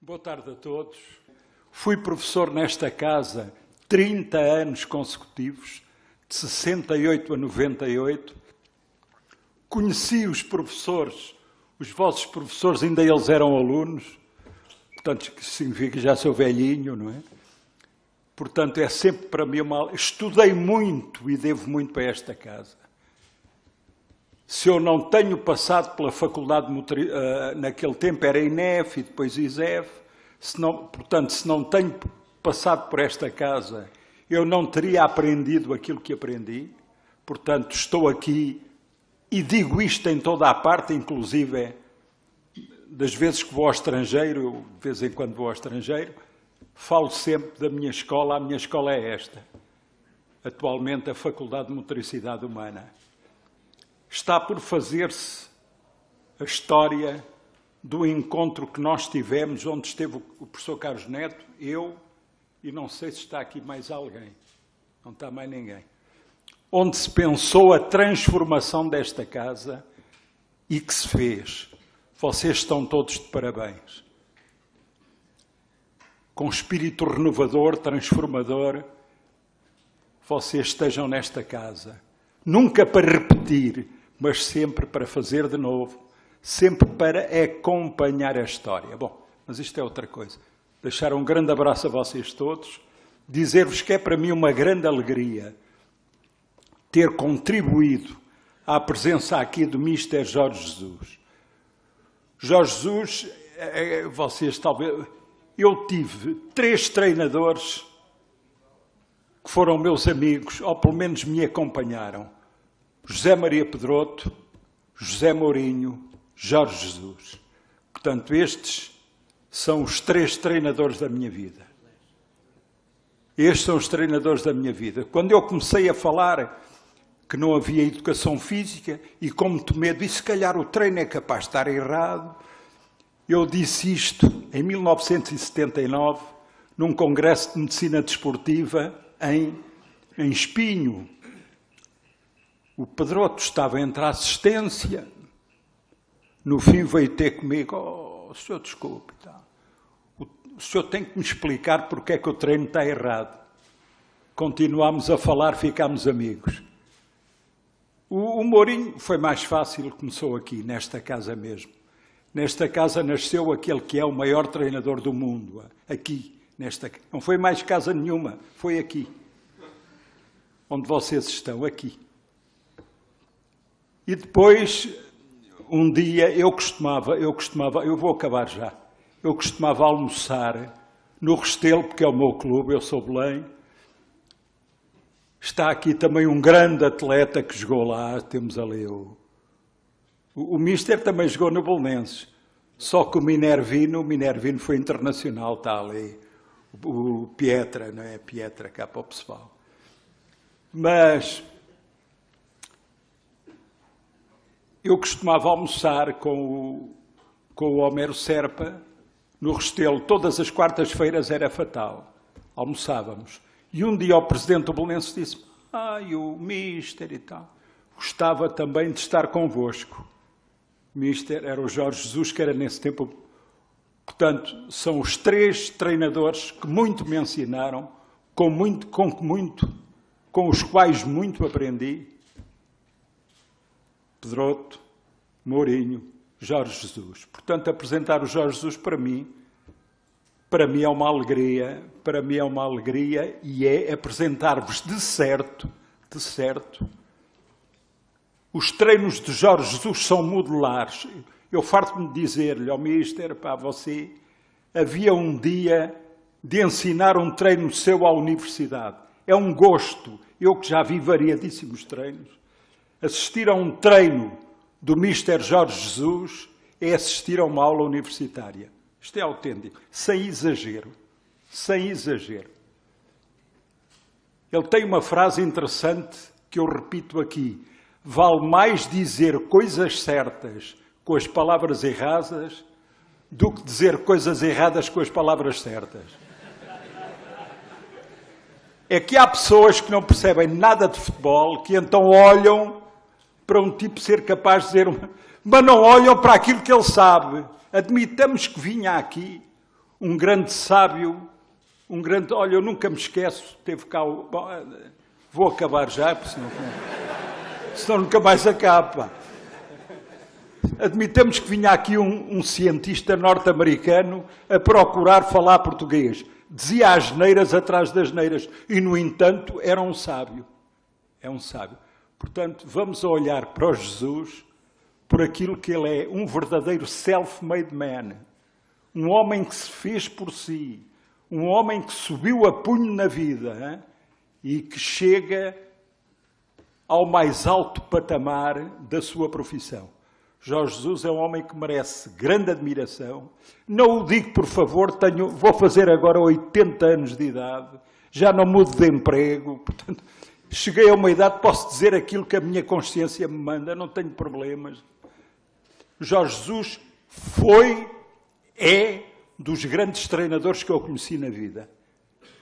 Boa tarde a todos. Fui professor nesta casa 30 anos consecutivos, de 68 a 98. Conheci os professores, os vossos professores, ainda eles eram alunos, portanto, isso significa que já sou velhinho, não é? Portanto, é sempre para mim uma... Estudei muito e devo muito para esta casa. Se eu não tenho passado pela faculdade, naquele tempo era INEF e depois ISEF, portanto, se não tenho passado por esta casa, eu não teria aprendido aquilo que aprendi. Portanto, estou aqui e digo isto em toda a parte, inclusive das vezes que vou ao estrangeiro, eu de vez em quando vou ao estrangeiro, falo sempre da minha escola. A minha escola é esta, atualmente a Faculdade de Motricidade Humana. Está por fazer-se a história do encontro que nós tivemos, onde esteve o professor Carlos Neto, eu, e não sei se está aqui mais alguém, não está mais ninguém, onde se pensou a transformação desta casa e que se fez. Vocês estão todos de parabéns. Com espírito renovador, transformador, vocês estejam nesta casa. Nunca para repetir, mas sempre para fazer de novo, sempre para acompanhar a história. Bom, mas isto é outra coisa. Deixar um grande abraço a vocês todos, dizer-vos que é para mim uma grande alegria ter contribuído à presença aqui do Mister Jorge Jesus. Jorge Jesus, vocês talvez... Eu tive 3 treinadores que foram meus amigos, ou pelo menos me acompanharam. José Maria Pedroto, José Mourinho, Jorge Jesus. Portanto, estes são os 3 treinadores da minha vida. Estes são os treinadores da minha vida. Quando eu comecei a falar que não havia educação física e como tomei disse, se calhar o treino é capaz de estar errado, eu disse isto em 1979, num congresso de medicina desportiva em Espinho. O Pedroto estava entre a assistência. No fim veio ter comigo, oh, senhor, desculpe, tá. O senhor tem que me explicar porque é que o treino está errado. Continuámos a falar, ficámos amigos. O Mourinho foi mais fácil, começou aqui, nesta casa mesmo. Nesta casa nasceu aquele que é o maior treinador do mundo, aqui, não foi mais casa nenhuma, foi aqui, onde vocês estão, aqui. E depois, um dia, eu vou acabar já, eu costumava almoçar no Restelo, porque é o meu clube, eu sou Belém. Está aqui também um grande atleta que jogou lá, temos ali o Mister também jogou no Belenenses, só que o Minervino foi internacional, está ali, o Pietra, não é? Pietra, cá para o pessoal. Mas eu costumava almoçar com o Homero Serpa no Restelo, todas as quartas-feiras era fatal, almoçávamos. E um dia o presidente do Belenenses disse, e o Mister e tal, gostava também de estar convosco. Mister era o Jorge Jesus, que era nesse tempo. Portanto, são os 3 treinadores que muito me ensinaram, com os quais muito aprendi. Pedroto, Mourinho, Jorge Jesus. Portanto, apresentar o Jorge Jesus para mim é uma alegria, e é apresentar-vos de certo, os treinos de Jorge Jesus são modulares. Eu farto-me de dizer-lhe ao Mister, para você, havia um dia de ensinar um treino seu à universidade. É um gosto. Eu que já vi variadíssimos treinos. Assistir a um treino do Mister Jorge Jesus é assistir a uma aula universitária. Isto é autêntico. Sem exagero. Sem exagero. Ele tem uma frase interessante que eu repito aqui. Vale mais dizer coisas certas com as palavras erradas do que dizer coisas erradas com as palavras certas. É que há pessoas que não percebem nada de futebol, que então olham para um tipo ser capaz de dizer... Mas não olham para aquilo que ele sabe. Admitamos que vinha aqui um grande sábio, olha, eu nunca me esqueço, teve cá, vou acabar já, porque senão nunca mais acaba. Admitamos que vinha aqui um cientista norte-americano a procurar falar português. Dizia asneiras atrás das neiras e, no entanto, era um sábio. É um sábio. Portanto, vamos olhar para o Jesus por aquilo que ele é, um verdadeiro self-made man. Um homem que se fez por si. Um homem que subiu a punho na vida, hein? E que chega ao mais alto patamar da sua profissão. Jorge Jesus é um homem que merece grande admiração. Não o digo, por favor, vou fazer agora 80 anos de idade, já não mudo de emprego, portanto, cheguei a uma idade, posso dizer aquilo que a minha consciência me manda, não tenho problemas. Jorge Jesus é dos grandes treinadores que eu conheci na vida.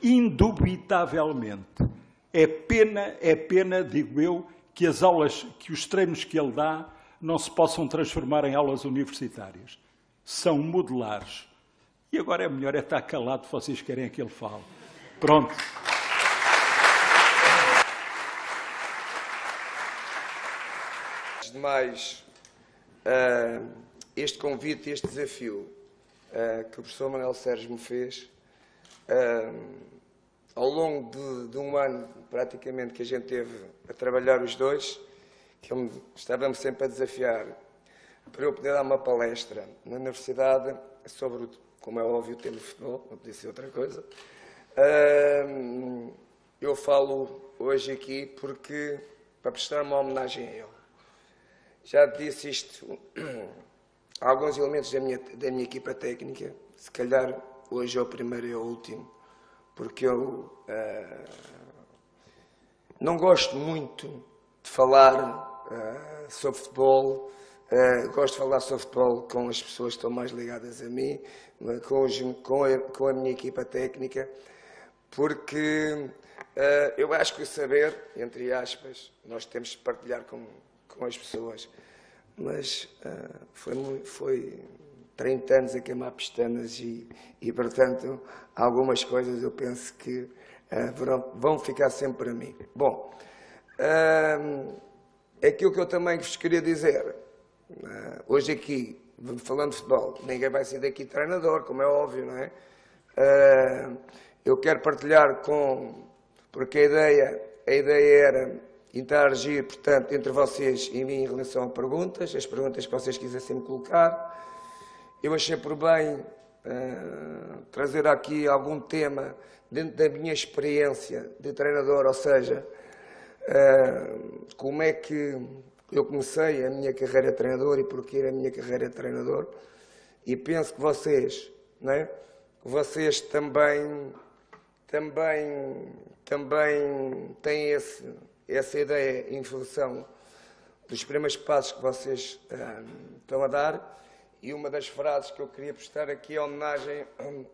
Indubitavelmente. É pena, digo eu, que as aulas, que os treinos que ele dá não se possam transformar em aulas universitárias. São modulares. E agora é melhor estar calado se vocês querem que ele fale. Pronto. Antes de mais, este convite, este desafio que o professor Manuel Sérgio me fez, ao longo de um ano, praticamente, que a gente teve a trabalhar os dois, que estávamos sempre a desafiar para eu poder dar uma palestra na universidade sobre, como é óbvio, o tema de futebol, não podia ser outra coisa. Eu falo hoje aqui porque, para prestar uma homenagem a ele. Já disse isto a alguns elementos da minha equipa técnica, se calhar hoje é o primeiro e o último, porque eu não gosto muito de falar sobre futebol, gosto de falar sobre futebol com as pessoas que estão mais ligadas a mim, com a minha equipa técnica, porque eu acho que o saber, entre aspas, nós temos de partilhar com as pessoas, mas foi 30 anos a queimar pestanas e, portanto, algumas coisas eu penso que vão ficar sempre para mim. Bom, aquilo que eu também vos queria dizer, hoje aqui, falando de futebol, ninguém vai ser daqui treinador, como é óbvio, não é? Eu quero partilhar porque a ideia era interagir, portanto, entre vocês e mim em relação a perguntas, as perguntas que vocês quisessem me colocar. Eu achei por bem trazer aqui algum tema dentro da minha experiência de treinador, ou seja, como é que eu comecei a minha carreira de treinador e porquê a minha carreira de treinador. E penso que vocês, não é? Vocês também têm essa ideia em função dos primeiros passos que vocês estão a dar. E uma das frases que eu queria prestar aqui em homenagem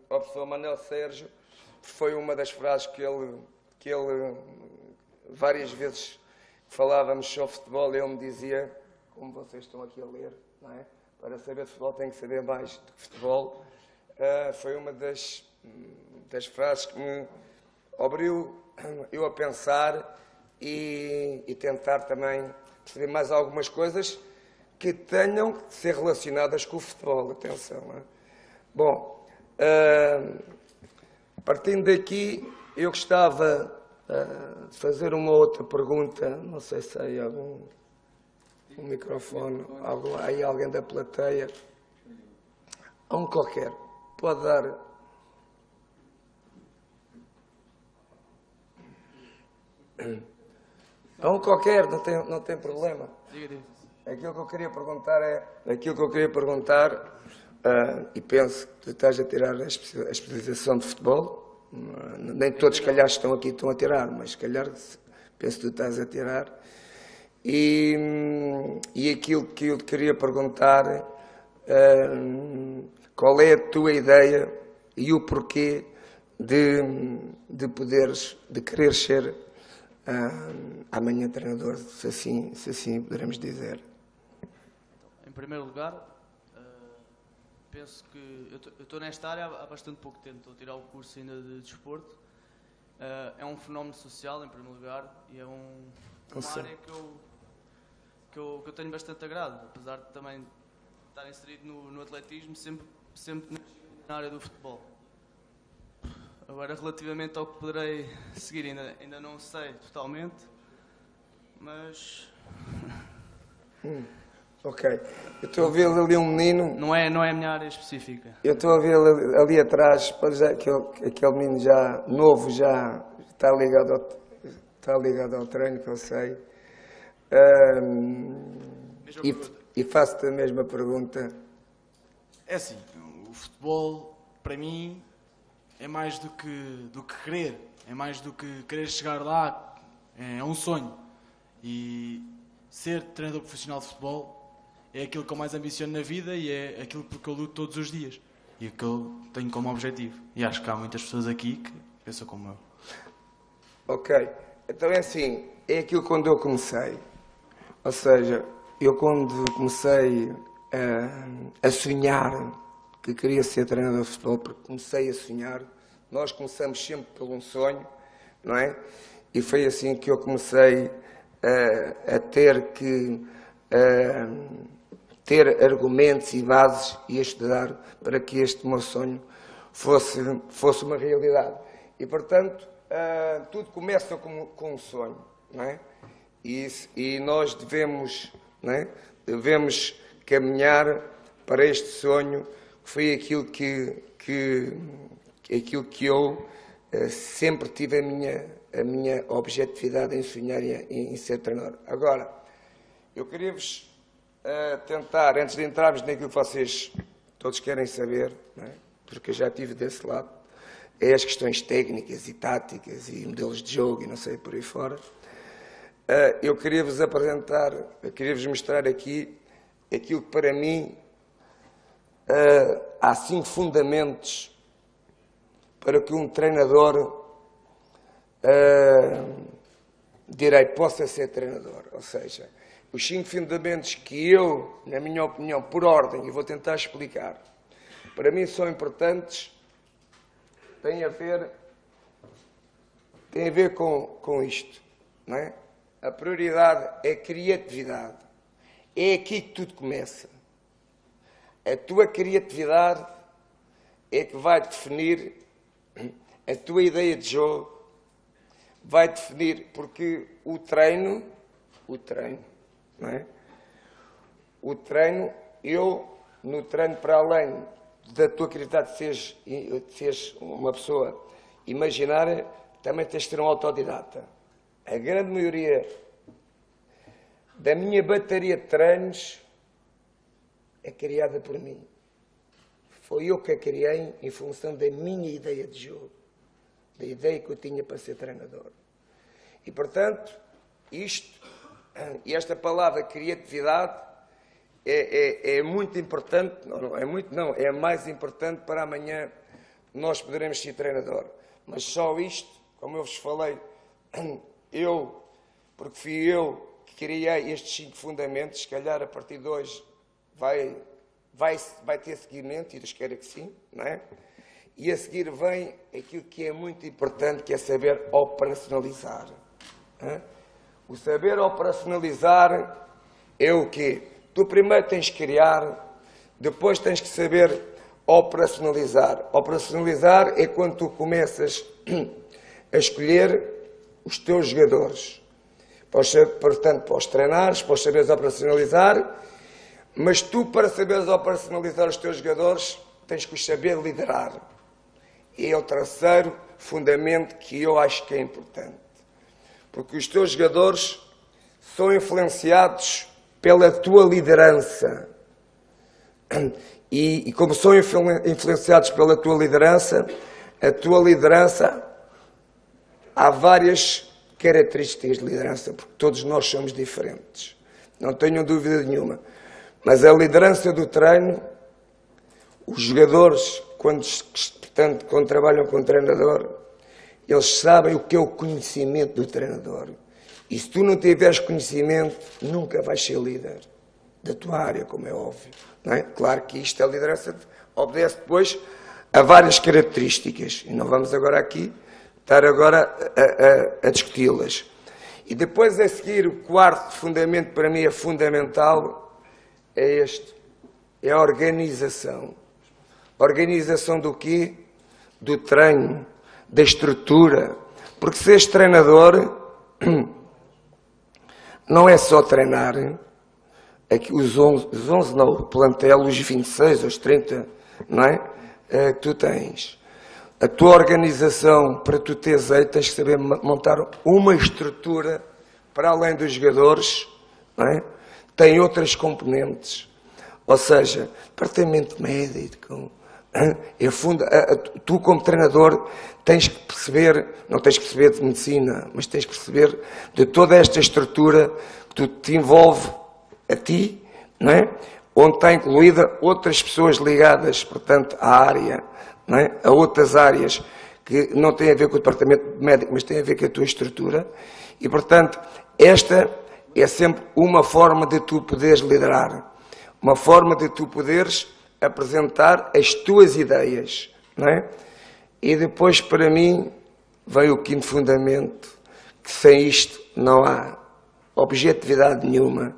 ao professor Manuel Sérgio foi uma das frases que ele várias vezes falávamos sobre futebol, ele me dizia, como vocês estão aqui a ler, não é? Para saber de futebol tem que saber mais do que futebol. Foi uma das frases que me abriu eu a pensar e tentar também perceber mais algumas coisas que tenham que ser relacionadas com o futebol. Atenção. Não é? Bom, partindo daqui, eu gostava de fazer uma outra pergunta. Não sei se há algum microfone, aí alguém da plateia. A um qualquer. Pode dar. A um qualquer, não tem problema. Aquilo que eu queria perguntar e penso que tu estás a tirar a especialização de futebol. Nem todos, se calhar, estão a tirar, mas se calhar penso que tu estás a tirar. E aquilo que eu te queria perguntar, qual é a tua ideia e o porquê de querer ser amanhã treinador, se assim poderemos dizer? Em primeiro lugar, penso que eu estou nesta área há bastante pouco tempo, estou a tirar o curso ainda de desporto. É um fenómeno social, em primeiro lugar, e é uma área que eu tenho bastante agrado, apesar de também estar inserido no atletismo, sempre na área do futebol. Agora, relativamente ao que poderei seguir, ainda não sei totalmente, mas... Ok. Eu estou a ver ali um menino... Não é a minha área específica. Eu estou a ver ali atrás, aquele menino já novo, já está ligado ao treino, que eu sei. E faço-te a mesma pergunta. É assim, o futebol, para mim, é mais do que querer. É mais do que querer chegar lá. É um sonho. E ser treinador profissional de futebol é aquilo que eu mais ambiciono na vida e é aquilo por que eu luto todos os dias. E o que eu tenho como objetivo. E acho que há muitas pessoas aqui que pensam como eu. Ok. Então é assim, é aquilo quando eu comecei. Ou seja, eu quando comecei a sonhar que queria ser treinador de futebol, porque comecei a sonhar, nós começamos sempre por um sonho, não é? E foi assim que eu comecei a ter que ter argumentos e bases e a estudar para que este meu sonho fosse uma realidade. E, portanto, tudo começa com um sonho, não é? E nós devemos, não é? Devemos caminhar para este sonho, que foi aquilo que eu sempre tive a minha objetividade em sonhar e em ser treinador. Agora, eu queria-vos tentar, antes de entrarmos naquilo que vocês todos querem saber, não é? Porque eu já estive desse lado, é as questões técnicas e táticas e modelos de jogo e não sei por aí fora. Eu queria-vos apresentar, queria-vos mostrar aqui aquilo que para mim há 5 fundamentos para que um treinador possa ser treinador. Ou seja, os 5 fundamentos que eu, na minha opinião, por ordem, e vou tentar explicar, para mim são importantes, tem a ver com isto, não é? A prioridade é a criatividade. É aqui que tudo começa. A tua criatividade é que vai definir a tua ideia de jogo, vai definir, porque o treino, não é? O treino, no treino, para além da tua criatividade de seres uma pessoa imaginária, também tens de ser um autodidata. A grande maioria da minha bateria de treinos é criada por mim. Foi eu que a criei em função da minha ideia de jogo, da ideia que eu tinha para ser treinador. E, portanto, esta palavra criatividade é muito importante, é a mais importante para amanhã nós poderemos ser treinador. Mas só isto, como eu vos falei, porque fui eu que criei estes 5 fundamentos, se calhar a partir de hoje vai ter seguimento, e Deus queira que sim, não é? E a seguir vem aquilo que é muito importante, que é saber operacionalizar. O saber operacionalizar é o quê? Tu primeiro tens que criar, depois tens que saber operacionalizar. Operacionalizar é quando tu começas a escolher os teus jogadores. Portanto, para os treinares, para os saberes operacionalizar, mas tu, para saberes operacionalizar os teus jogadores, tens que os saber liderar. E é o terceiro fundamento que eu acho que é importante. Porque os teus jogadores são influenciados pela tua liderança. E como são influenciados pela tua liderança, há várias características de liderança, porque todos nós somos diferentes. Não tenham dúvida nenhuma. Mas a liderança do treino, os jogadores, quando trabalham com o treinador, eles sabem o que é o conhecimento do treinador. E se tu não tiveres conhecimento, nunca vais ser líder da tua área, como é óbvio. não é? Claro que isto, a liderança, obedece depois a várias características, e não vamos agora aqui estar agora a discuti-las. E depois, a seguir, o quarto fundamento, para mim é fundamental, é este, é a organização. Organização do quê? Do treino, da estrutura. Porque seres treinador não é só treinar aqui os 11 não, o plantel, os 26, os 30, não é? Que tu tens. A tua organização, para tu teres aí, tens que saber montar uma estrutura para além dos jogadores, não é? Tem outras componentes. Ou seja, departamento médico. Tu, como treinador, tens que perceber, não tens que perceber de medicina, mas tens que perceber de toda esta estrutura que te envolve a ti, não é? Onde está incluída outras pessoas ligadas, portanto, à área, não é? A outras áreas que não têm a ver com o departamento médico, mas têm a ver com a tua estrutura. E, portanto, esta é sempre uma forma de tu poderes liderar, uma forma de tu poderes apresentar as tuas ideias, não é? E depois, para mim, vem o quinto fundamento, que sem isto não há objetividade nenhuma.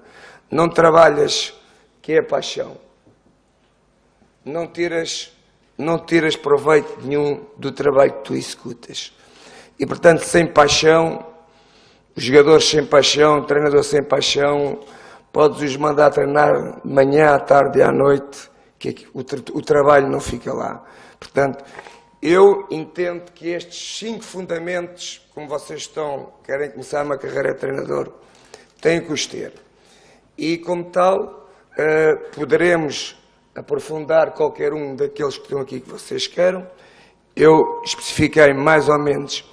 Não trabalhas, que é a paixão. Não tiras proveito nenhum do trabalho que tu executas. E, portanto, sem paixão, os jogadores sem paixão, o treinador sem paixão, podes-os mandar treinar de manhã, à tarde e à noite, que o trabalho não fica lá. Portanto, eu entendo que estes 5 fundamentos, como vocês querem começar uma carreira de treinador, têm que os ter. E, como tal, poderemos aprofundar qualquer um daqueles que estão aqui que vocês queiram. Eu especifiquei mais ou menos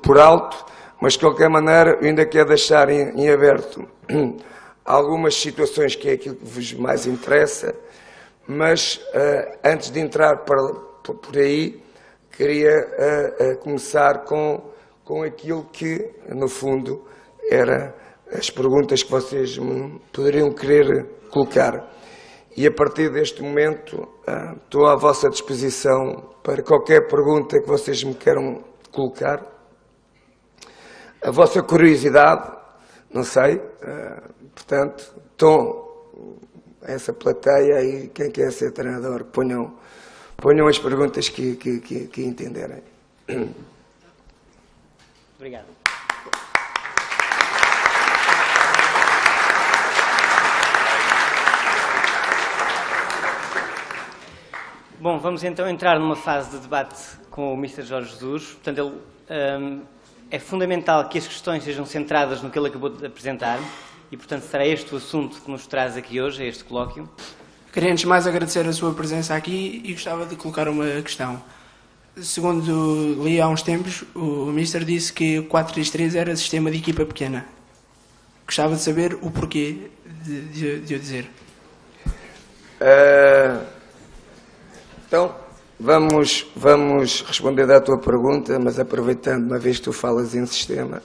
por alto, mas de qualquer maneira eu ainda quero deixar em aberto algumas situações que é aquilo que vos mais interessa, mas antes de entrar por aí, queria começar com aquilo que, no fundo, era as perguntas que vocês poderiam querer colocar. E a partir deste momento estou à vossa disposição para qualquer pergunta que vocês me queiram colocar. A vossa curiosidade, não sei, portanto, essa plateia aí, quem quer ser treinador, ponham as perguntas que entenderem. Obrigado. Bom, vamos então entrar numa fase de debate com o Mr. Jorge Jesus. Portanto, é fundamental que as questões sejam centradas no que ele acabou de apresentar e, portanto, será este o assunto que nos traz aqui hoje, a este colóquio. Queria antes mais agradecer a sua presença aqui e gostava de colocar uma questão. Segundo li há uns tempos, o Mr. disse que o 4-3-3 era sistema de equipa pequena. Gostava de saber o porquê de eu dizer. Então, vamos responder à tua pergunta, mas aproveitando, uma vez que tu falas em sistema.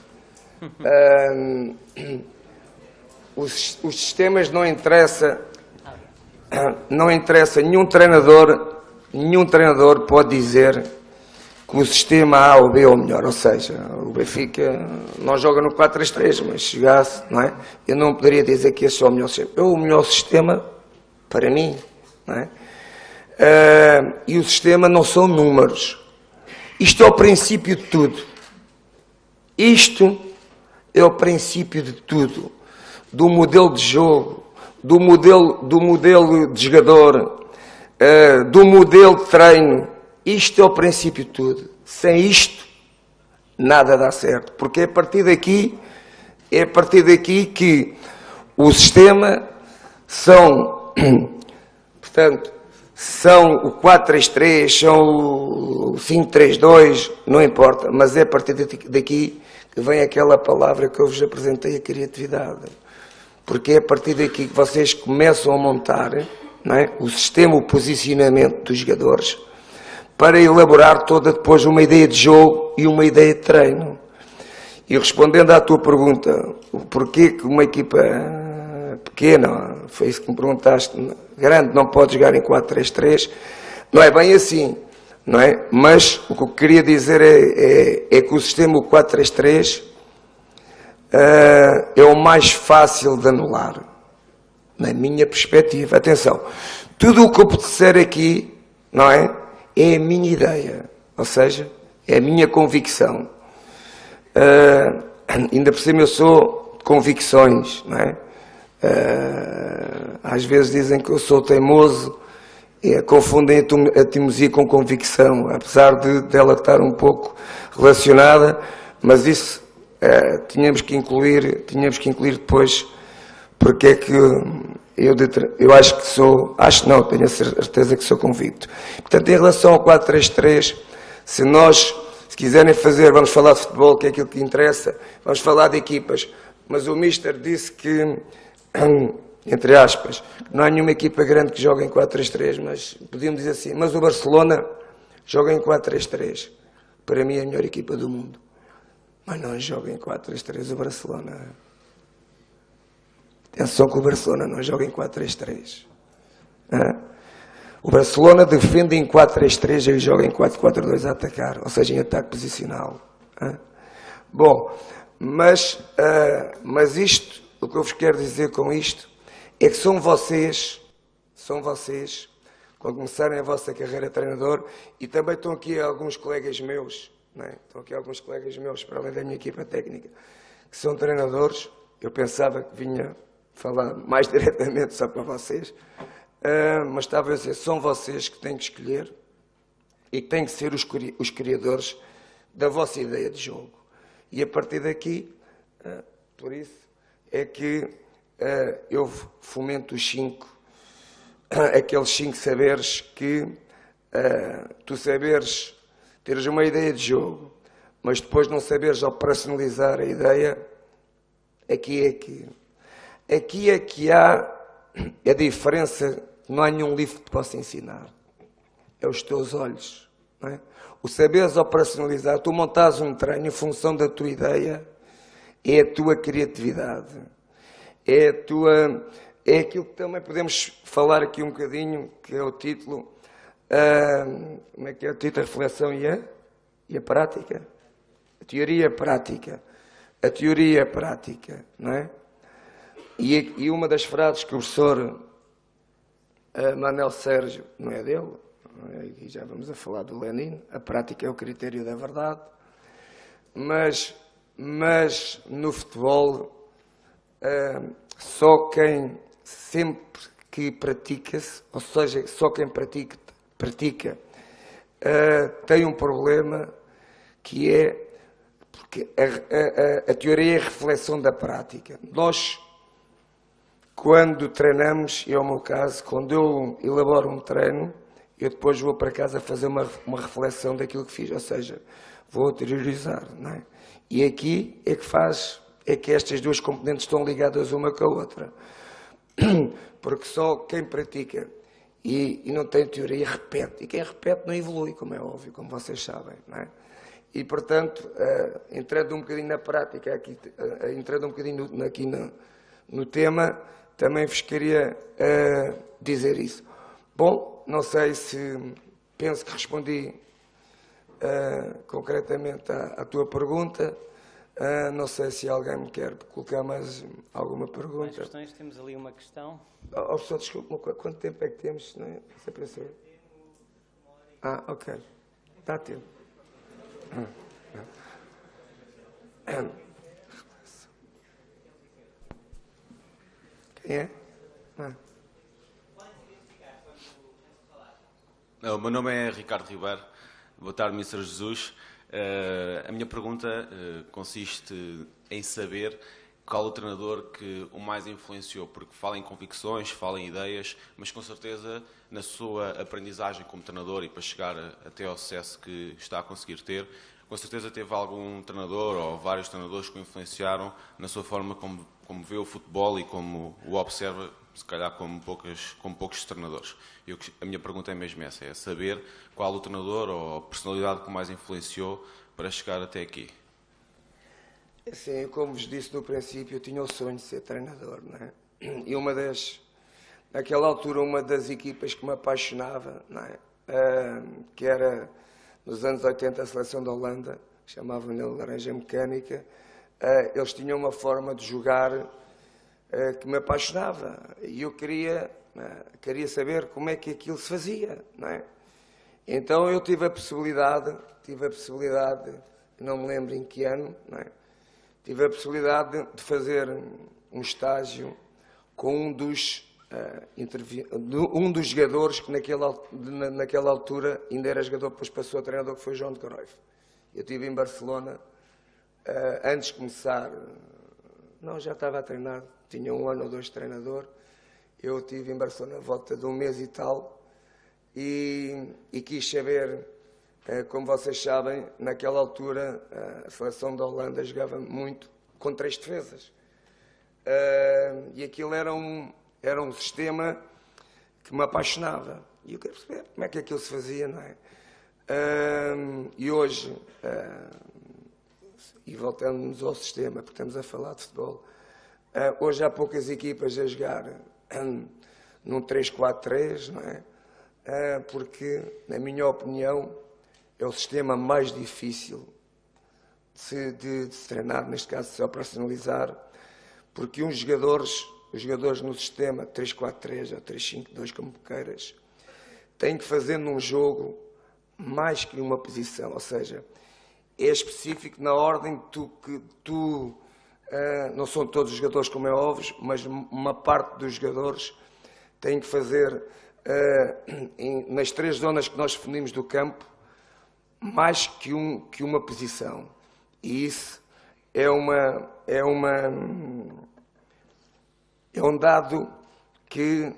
Os sistemas não interessa, nenhum treinador pode dizer que o sistema A ou B é o melhor. Ou seja, o Benfica não joga no 4-3-3, mas chegasse, não é? Eu não poderia dizer que esse é o melhor sistema. É o melhor sistema para mim, não é? E o sistema não são números. Isto é o princípio de tudo. Isto é o princípio de tudo. Do modelo de jogo, do modelo de jogador, do modelo de treino. Isto é o princípio de tudo. Sem isto, nada dá certo. Porque é a partir daqui que o sistema são, portanto, são o 4-3-3, são o 5-3-2, não importa, mas é a partir daqui que vem aquela palavra que eu vos apresentei, a criatividade. Porque é a partir daqui que vocês começam a montar, não é, o sistema, o posicionamento dos jogadores, para elaborar toda depois uma ideia de jogo e uma ideia de treino. E respondendo à tua pergunta, o porquê que uma equipa pequena, foi isso que me perguntaste, grande, não pode jogar em 4-3-3. Não é bem assim, não é? Mas o que eu queria dizer é que o sistema 4-3-3 é o mais fácil de anular, na minha perspectiva. Atenção, tudo o que eu disser aqui, não é? É a minha ideia, ou seja, é a minha convicção. Ainda por cima eu sou de convicções, não é? Às vezes dizem que eu sou teimoso e confundem a teimosia com convicção, apesar dela estar um pouco relacionada, mas isso tínhamos que incluir depois, porque é que eu acho que sou, acho não, tenho a certeza que sou convicto. Portanto, em relação ao 4-3-3, se quiserem fazer, vamos falar de futebol, que é aquilo que interessa, vamos falar de equipas, mas o Mister disse que, entre aspas, não há nenhuma equipa grande que joga em 4-3-3, mas podíamos dizer assim, mas o Barcelona joga em 4-3-3. Para mim é a melhor equipa do mundo. Mas não joga em 4-3-3 o Barcelona. Atenção que o Barcelona não joga em 4-3-3. O Barcelona defende em 4-3-3 e joga em 4-4-2 a atacar, ou seja, em ataque posicional. Bom, mas isto, o que eu vos quero dizer com isto, é que são vocês, quando começarem a vossa carreira de treinador, e também estão aqui alguns colegas meus, não é? Estão aqui alguns colegas meus, para além da minha equipa técnica, que são treinadores. Eu pensava que vinha falar mais diretamente só para vocês, mas estava a dizer, são vocês que têm que escolher e que têm que ser os criadores da vossa ideia de jogo. E a partir daqui, por isso, é que eu fomento os 5, aqueles 5 saberes que tu saberes, teres uma ideia de jogo, mas depois não saberes operacionalizar a ideia, aqui é que há a diferença, não há nenhum livro que te possa ensinar. É os teus olhos, não é? O saberes operacionalizar, tu montares um treino em função da tua ideia, é a tua criatividade. É aquilo que também podemos falar aqui um bocadinho, que é o título, como é que é o título? A reflexão e a prática? A teoria e a prática. A teoria e a prática, não é? E uma das frases que o professor Manuel Sérgio, não é dele, aqui já vamos a falar do Lenin, a prática é o critério da verdade, mas no futebol, só quem sempre que pratica-se, ou seja, só quem pratica, tem um problema que é, porque a teoria é a reflexão da prática. Nós, quando treinamos, e é o meu caso, quando eu elaboro um treino, eu depois vou para casa fazer uma reflexão daquilo que fiz, ou seja, vou interiorizar, não é? E aqui é que estas duas componentes estão ligadas uma com a outra. Porque só quem pratica e não tem teoria repete, e quem repete não evolui, como é óbvio, como vocês sabem, não é? E, portanto, entrando um bocadinho na prática, entrando um bocadinho aqui no tema, também vos queria dizer isso. Bom, não sei se penso que respondi concretamente à tua pergunta. Não sei se alguém me quer colocar mais alguma pergunta. Mais questões? Temos ali uma questão. Só desculpa, quanto tempo é que temos? Não é? Isso é para saber. Ok. Está a tempo. Quem é? O meu nome é Ricardo Ribeiro. Boa tarde, Mr. Jesus. A minha pergunta consiste em saber qual o treinador que o mais influenciou, porque fala em convicções, fala em ideias, mas com certeza na sua aprendizagem como treinador e para chegar até ao sucesso que está a conseguir ter, com certeza teve algum treinador ou vários treinadores que o influenciaram na sua forma como vê o futebol e como o observa, se calhar como poucos treinadores. A minha pergunta é mesmo essa, é saber qual o treinador ou a personalidade que mais influenciou para chegar até aqui. Assim, como vos disse no princípio, eu tinha o sonho de ser treinador, não é? E naquela altura, uma das equipas que me apaixonava, não é? Que era, nos anos 80, a seleção da Holanda, chamavam-lhe Laranja Mecânica, eles tinham uma forma de jogar que me apaixonava. E eu queria saber como é que aquilo se fazia, não é? Então eu tive a possibilidade, não me lembro em que ano, não é? Tive a possibilidade de fazer um estágio com um dos jogadores que naquela altura ainda era jogador, depois passou a treinador, que foi João de Cruyff. Eu estive em Barcelona, antes de começar, já estava a treinar, tinha 1 ano ou 2 de treinador. Eu estive em Barcelona volta de 1 mês e tal, e quis saber, como vocês sabem, naquela altura a seleção da Holanda jogava muito com 3 defesas. E aquilo era um sistema que me apaixonava. E eu queria perceber como é que aquilo se fazia, não é? E hoje, e voltando-nos ao sistema, porque estamos a falar de futebol, hoje há poucas equipas a jogar num 3-4-3, não é? Porque, na minha opinião, é o sistema mais difícil de se treinar, neste caso de se operacionalizar, porque os jogadores no sistema 3-4-3 ou 3-5-2, como queiras, têm que fazer num jogo mais que uma posição, ou seja, é específico na ordem que tu não são todos os jogadores, como é óbvio, mas uma parte dos jogadores tem que fazer nas 3 zonas que nós definimos do campo mais que uma posição. E isso é um dado que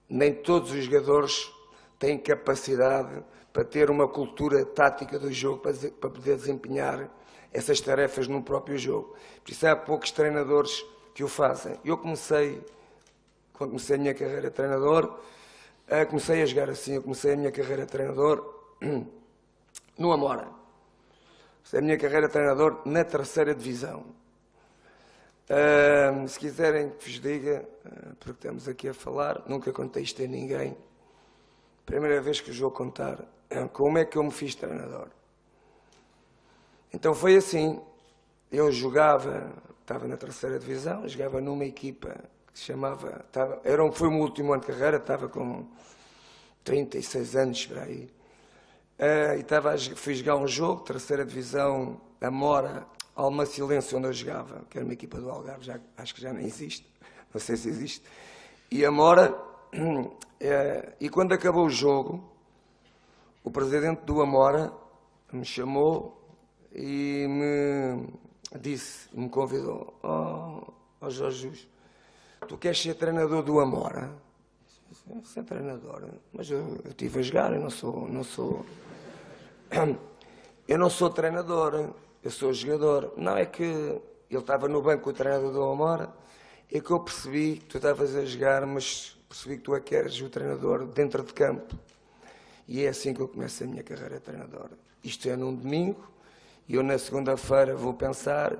nem todos os jogadores têm capacidade para ter uma cultura tática do jogo, para poder desempenhar essas tarefas no próprio jogo. Por isso há poucos treinadores que o fazem. Eu quando comecei a minha carreira de treinador, comecei a jogar assim. Eu comecei a minha carreira de treinador no Amora. Comecei a minha carreira de treinador na 3ª divisão. Se quiserem que vos diga, porque estamos aqui a falar, nunca contei isto a ninguém. Primeira vez que vos vou contar como é que eu me fiz treinador. Então foi assim, eu estava na 3ª divisão, jogava numa equipa que se chamava, foi o meu último ano de carreira, estava com 36 anos por aí, e fui jogar um jogo, 3ª divisão, Amora, Almacilense, onde eu jogava, que era uma equipa do Algarve, acho que já nem existe, não sei se existe, e Amora, e quando acabou o jogo, o presidente do Amora me chamou e me convidou: ó Jorge Jus, tu queres ser treinador do Amora? Ser treinador? Mas eu estive a jogar, eu não sou treinador, eu sou jogador. Não, é que ele estava no banco, o treinador do Amora, é que eu percebi que tu estavas a jogar, mas percebi que tu é que eres o treinador dentro de campo. E é assim que eu começo a minha carreira de treinador. Isto é num domingo, e eu na segunda-feira vou pensar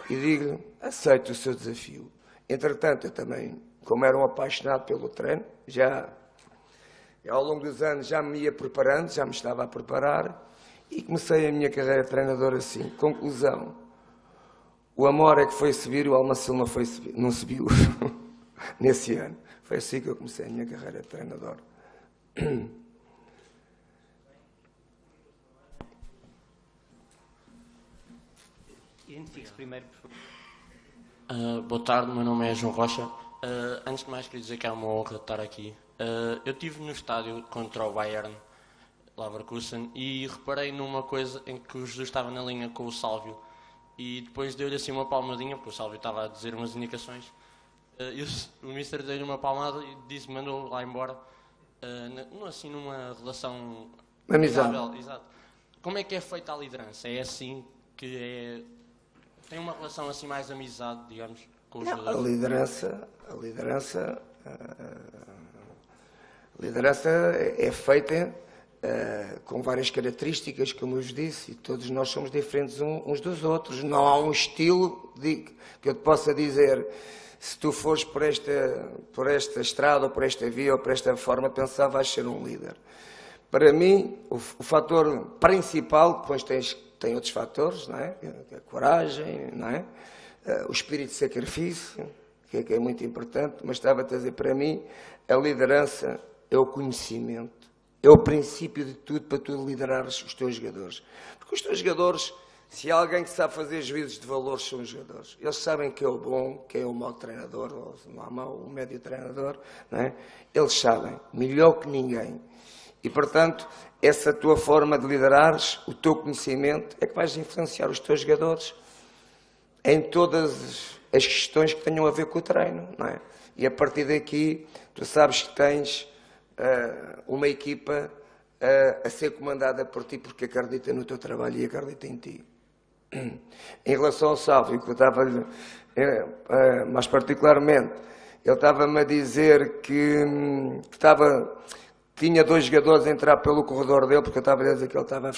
e digo-lhe: aceito o seu desafio. Entretanto, eu também, como era um apaixonado pelo treino, já ao longo dos anos já me ia preparando, já me estava a preparar, e comecei a minha carreira de treinador assim. Conclusão: o Amora é que foi subir, o Almacil não subiu nesse ano. Foi assim que eu comecei a minha carreira de treinador. Identifique-se primeiro, por favor. Boa tarde, meu nome é João Rocha. Antes de mais, queria dizer que é uma honra estar aqui. Eu estive no estádio contra o Bayern Leverkusen e reparei numa coisa em que o Jesus estava na linha com o Sálvio e depois deu-lhe assim uma palmadinha, porque o Sálvio estava a dizer umas indicações. O Mister deu-lhe uma palmada e mandou lá embora, assim numa relação amigável. Exato. Como é que é feita a liderança? É assim que tem uma relação assim mais amizade, digamos, com os jogadores? A liderança é feita com várias características, como eu vos disse, e todos nós somos diferentes uns dos outros. Não há um estilo que eu te possa dizer: se tu fores por esta estrada, ou por esta via, ou por esta forma, pensar vais ser um líder. Para mim, o fator principal, depois tem outros fatores, não é? A coragem, não é? O espírito de sacrifício, que é muito importante, mas estava a dizer, para mim, a liderança é o conhecimento, é o princípio de tudo para tu liderares os teus jogadores. Porque os teus jogadores, se há alguém que sabe fazer juízos de valores, são os jogadores. Eles sabem quem é o bom, quem é o mau treinador, ou se não há mau, o médio treinador, não é? Eles sabem, melhor que ninguém. E, portanto, essa tua forma de liderares, o teu conhecimento, é que vais influenciar os teus jogadores em todas as questões que tenham a ver com o treino, não é? E a partir daqui, tu sabes que tens uma equipa a ser comandada por ti porque acredita no teu trabalho e acredita em ti. Em relação ao Sálvio, que eu estava mais particularmente, ele estava-me a dizer que tinha 2 jogadores a entrar pelo corredor dele, porque eu estava a dizer que ele estava a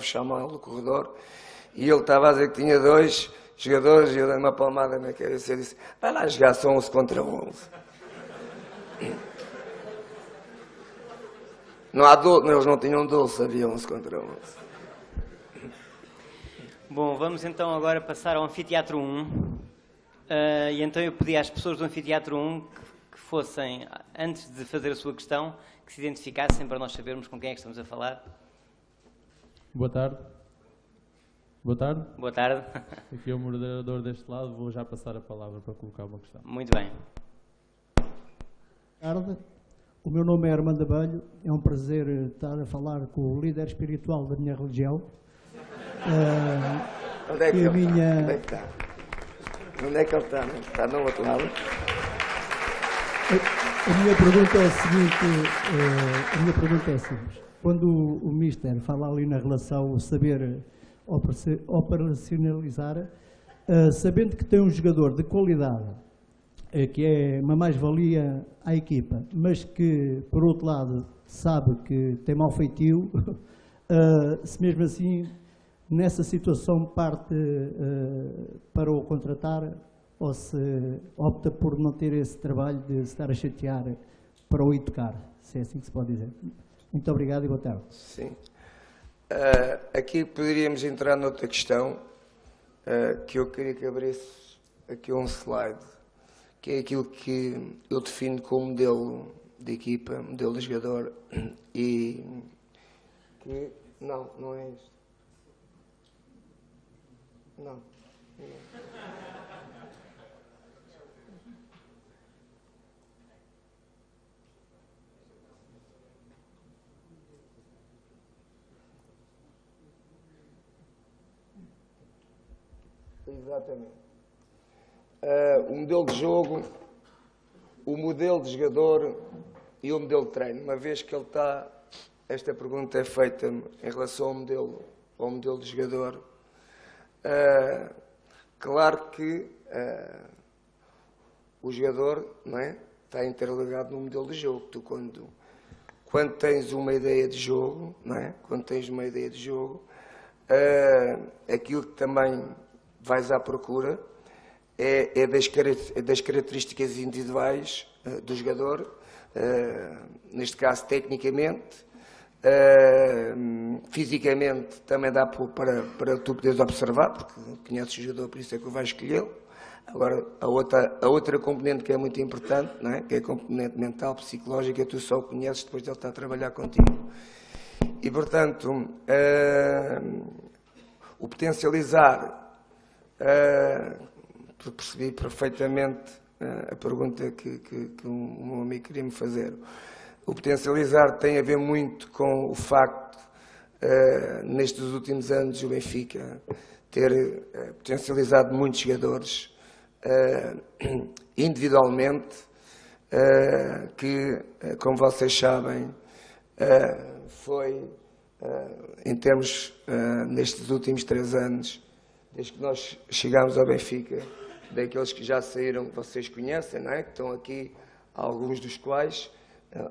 fechar mal o corredor, e ele estava a dizer que tinha 2 jogadores, e eu dei uma palmada na cabeça e disse, vai lá jogar, são 11 contra 11. Não há 12, eles não tinham 12, havia 11 contra 11. Bom, vamos então agora passar ao Anfiteatro 1. E então eu pedi às pessoas do Anfiteatro 1 que fossem, antes de fazer a sua questão, que se identificassem para nós sabermos com quem é que estamos a falar. Boa tarde. Boa tarde. Boa tarde. Aqui é o moderador deste lado, vou já passar a palavra para colocar uma questão. Muito bem. Boa tarde. O meu nome é Armando Abelho, é um prazer estar a falar com o líder espiritual da minha religião. Onde é que ele está? Onde é que ele está? Está no outro lado? A minha pergunta é a seguinte, simples. Quando o Mister fala ali na relação, o saber operacionalizar, sabendo que tem um jogador de qualidade, que é uma mais-valia à equipa, mas que, por outro lado, sabe que tem mau feitio, se mesmo assim, nessa situação, parte para o contratar, ou se opta por não ter esse trabalho de estar a chatear para o educar, se é assim que se pode dizer. Muito obrigado e boa tarde. Sim. Aqui poderíamos entrar noutra questão, que eu queria que abrisse aqui um slide, que é aquilo que eu defino como modelo de equipa, modelo de jogador, e que... Não é isto. Não. Exatamente. O modelo de jogo, o modelo de jogador e o modelo de treino. Uma vez que ele está, esta pergunta é feita em relação ao modelo de jogador. Claro que o jogador, não é, está interligado no modelo de jogo. Tu quando tens uma ideia de jogo, não é? Quando tens uma ideia de jogo, aquilo que também vais à procura é das características individuais do jogador, neste caso tecnicamente, fisicamente também dá para tu poderes observar, porque conheces o jogador, por isso é que vais escolhê-lo. Agora, a outra componente que é muito importante, não é? Que é a componente mental, psicológica, tu só o conheces depois de ele estar a trabalhar contigo. E, portanto, o potencializar, percebi perfeitamente a pergunta que o meu amigo queria me fazer. O potencializar tem a ver muito com o facto, nestes últimos anos, o Benfica ter potencializado muitos jogadores individualmente, que, como vocês sabem, foi, em termos, nestes últimos 3 anos, desde que nós chegámos ao Benfica, daqueles que já saíram, que vocês conhecem, não é? Que estão aqui, alguns dos quais,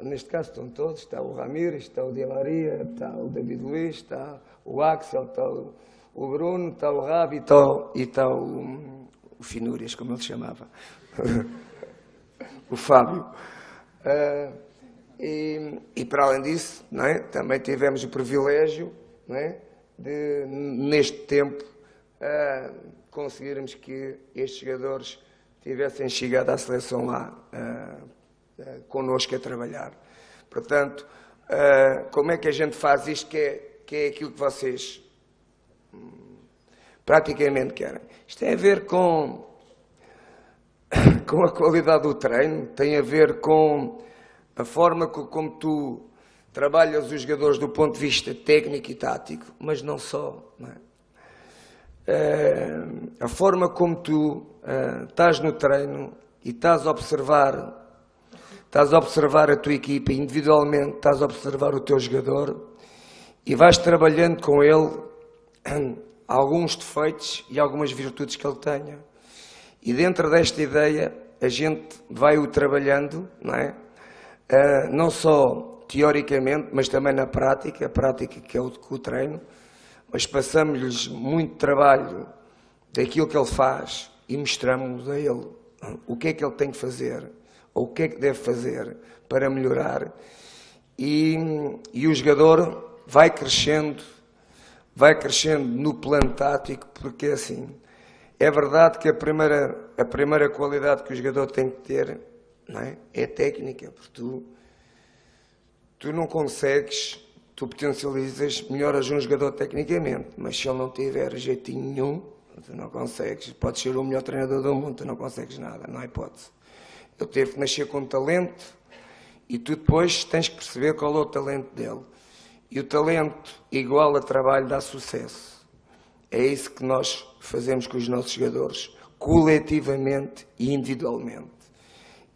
neste caso estão todos, está o Ramires, está o Di Maria, está o David Luiz, está o Axel, está o Bruno, está o Rabi e está o Finúrias, como ele chamava, o Fábio. E para além disso, não é? Também tivemos o privilégio, não é? De, neste tempo, conseguirmos que estes jogadores tivessem chegado à seleção lá connosco a trabalhar. Portanto, como é que a gente faz isto, que é aquilo que vocês praticamente querem? Isto tem a ver com a qualidade do treino, tem a ver com a forma como tu trabalhas os jogadores do ponto de vista técnico e tático, mas não só, não é? A forma como tu estás no treino e estás a observar a tua equipa, individualmente estás a observar o teu jogador e vais trabalhando com ele alguns defeitos e algumas virtudes que ele tenha. E dentro desta ideia a gente vai-o trabalhando, não é? Não só teoricamente, mas também na prática, a prática que é o treino, mas passamos-lhes muito trabalho daquilo que ele faz e mostramos a ele o que é que ele tem que fazer, ou o que é que deve fazer para melhorar. E o jogador vai crescendo no plano tático, porque assim, é verdade que a primeira qualidade que o jogador tem que ter, não é? É técnica, porque tu não consegues, tu potencializas, melhoras um jogador tecnicamente, mas se ele não tiver jeitinho nenhum, tu não consegues. Podes ser o melhor treinador do mundo, tu não consegues nada, não há hipótese. Ele teve que nascer com talento e tu depois tens que perceber qual é o talento dele. E o talento igual a trabalho dá sucesso. É isso que nós fazemos com os nossos jogadores, coletivamente e individualmente.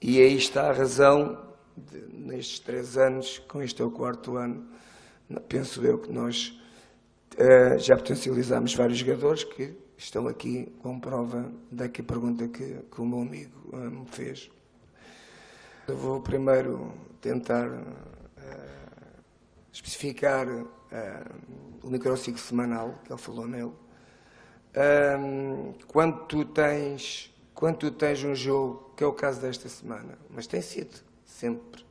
E aí está a razão, nestes 3 anos, com este é o 4º ano, penso eu que nós já potencializamos vários jogadores que estão aqui com prova da pergunta que o meu amigo me fez. Eu vou primeiro tentar especificar o microciclo semanal, que ele falou nele. Quando tu tens um jogo, que é o caso desta semana, mas tem sido